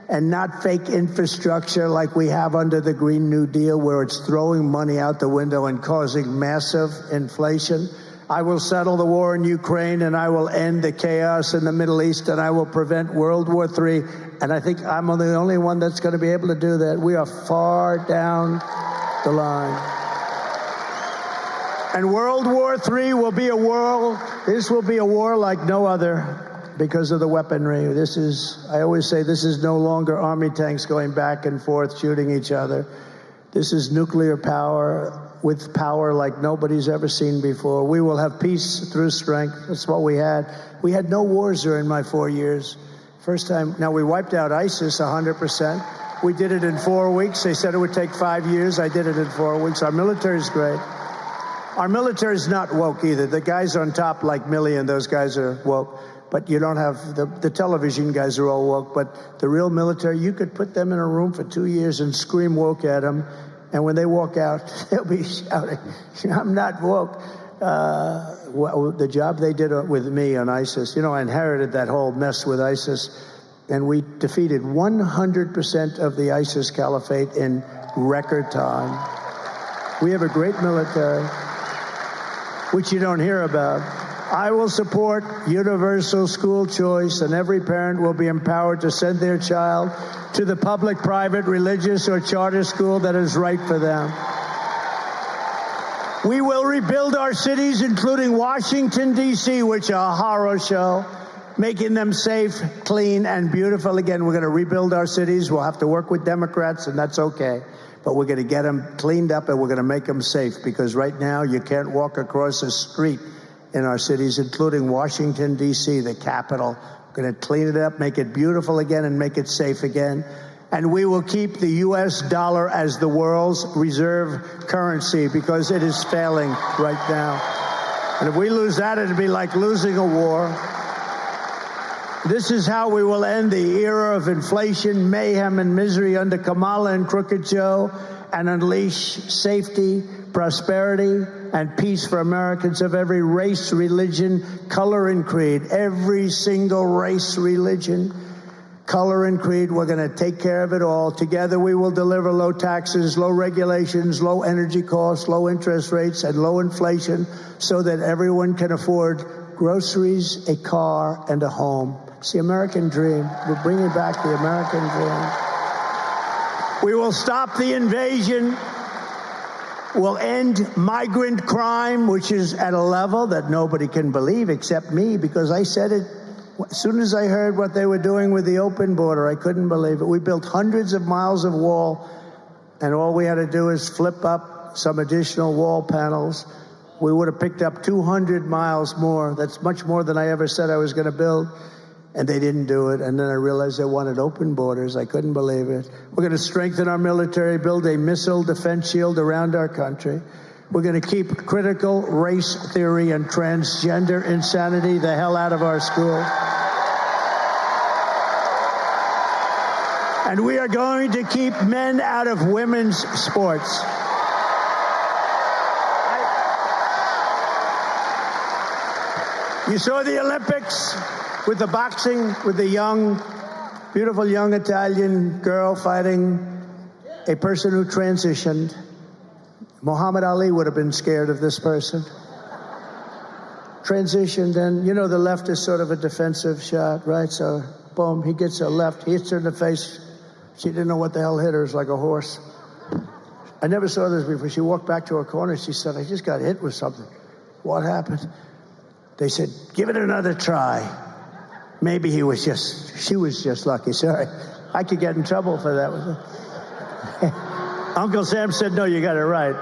and not fake infrastructure like we have under the Green New Deal, where it's throwing money out the window and causing massive inflation. I will settle the war in Ukraine, and I will end the chaos in the Middle East, and I will prevent World War III. And I think I'm the only one that's going to be able to do that. We are far down the line. And World War III will be this will be a war like no other because of the weaponry. I always say, this is no longer army tanks going back and forth shooting each other. This is nuclear power. with power like nobody's ever seen before. We will have peace through strength. That's what we had. We had no wars during my 4 years. First time. Now, we wiped out ISIS 100%. We did it in 4 weeks. They said it would take 5 years. I did it in 4 weeks. Our military is great. Our military is not woke either. The guys on top, like Milley and those guys, are woke. But you don't have the television guys are all woke. But the real military, you could put them in a room for 2 years and scream woke at them. And when they walk out, they'll be shouting, I'm not woke. The job they did with me on ISIS, I inherited that whole mess with ISIS. And we defeated 100% of the ISIS caliphate in record time. We have a great military, which you don't hear about. I will support universal school choice, and every parent will be empowered to send their child to the public, private, religious, or charter school that is right for them. We will rebuild our cities, including Washington, D.C., which are a horror show, making them safe, clean, and beautiful again. We're going to rebuild our cities. We'll have to work with Democrats, and that's okay. But we're going to get them cleaned up, and we're going to make them safe, because right now you can't walk across a street in our cities, including Washington, D.C., the capital. We're going to clean it up, make it beautiful again, and make it safe again. And we will keep the U.S. dollar as the world's reserve currency, because it is failing right now. And if we lose that, it'd be like losing a war. This is how we will end the era of inflation, mayhem, and misery under Kamala and Crooked Joe, and unleash safety, prosperity, and peace for Americans of every race, religion, color, and creed. Every single race, religion, color, and creed. We're going to take care of it all. Together, we will deliver low taxes, low regulations, low energy costs, low interest rates, and low inflation, so that everyone can afford groceries, a car, and a home. It's the American dream. We're bringing back the American dream. We will stop the invasion. We'll end migrant crime, which is at a level that nobody can believe except me, because I said it as soon as I heard what they were doing with the open border. I couldn't believe it. We built hundreds of miles of wall, and all we had to do is flip up some additional wall panels. We would have picked up 200 miles more. That's much more than I ever said I was going to build. And they didn't do it. And then I realized they wanted open borders. I couldn't believe it. We're going to strengthen our military, build a missile defense shield around our country. We're going to keep critical race theory and transgender insanity the hell out of our schools. And we are going to keep men out of women's sports. You saw the Olympics with the boxing, with the young, beautiful young Italian girl fighting a person who transitioned. Muhammad Ali would have been scared of this person. Transitioned, and the left is sort of a defensive shot, right? So, boom, he gets a left, he hits her in the face. She didn't know what the hell hit her. It's like a horse. I never saw this before. She walked back to her corner. She said, I just got hit with something. What happened? They said, give it another try. Maybe she was just lucky. Sorry. I could get in trouble for that. Uncle Sam said, no, you got it right.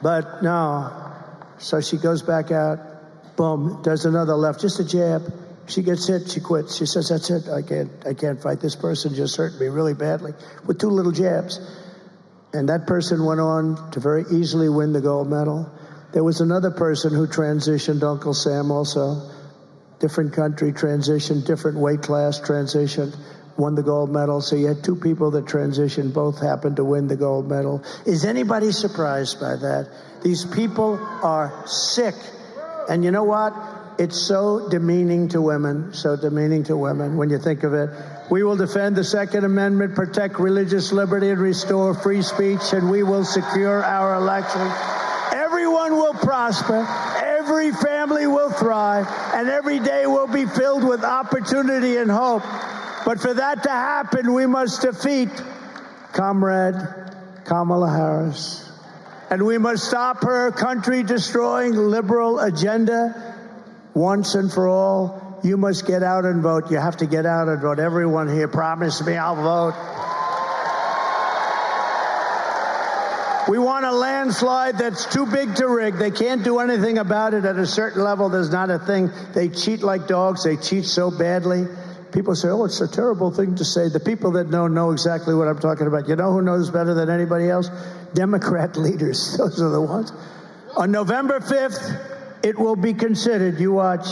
But no. So she goes back out, boom, does another left, just a jab. She gets hit, she quits. She says, that's it, I can't fight. This person just hurt me really badly with 2 little jabs. And that person went on to very easily win the gold medal. There was another person who transitioned, Uncle Sam also. Different country, transitioned, different weight class, transitioned, won the gold medal. So you had 2 people that transitioned, both happened to win the gold medal. Is anybody surprised by that? These people are sick. And you know what? It's so demeaning to women, when you think of it. We will defend the Second Amendment, protect religious liberty, and restore free speech, and we will secure our elections. Everyone will prosper, every family will thrive, and every day will be filled with opportunity and hope. But for that to happen, we must defeat Comrade Kamala Harris. And we must stop her country-destroying liberal agenda once and for all. You must get out and vote. You have to get out and vote. Everyone here, promise me I'll vote. We want a landslide that's too big to rig. They can't do anything about it at a certain level. There's not a thing. They cheat like dogs. They cheat so badly. People say, oh, it's a terrible thing to say. The people that know exactly what I'm talking about. You know who knows better than anybody else? Democrat leaders. Those are the ones. On November 5th, it will be considered, you watch,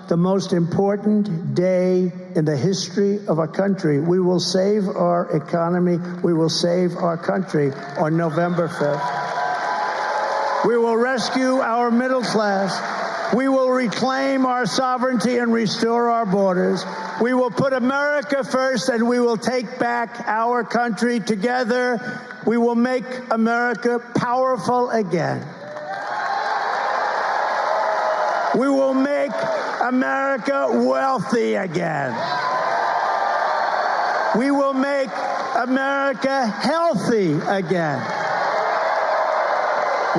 the most important day in the history of our country. We will save our economy. We will save our country on November 5th. We will rescue our middle class. We will reclaim our sovereignty and restore our borders. We will put America first, and we will take back our country together. We will make America powerful again. We will make America wealthy again. We will make America healthy again.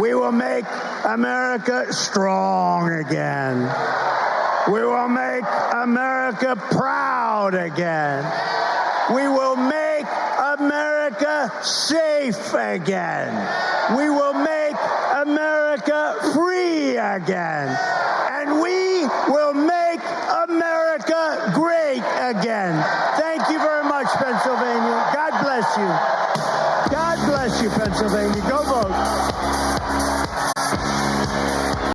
We will make America strong again. We will make America proud again. We will make America safe again. We will make America free again. And we will make America great again. Thank you very much, Pennsylvania. God bless you. God bless you, Pennsylvania. Go vote.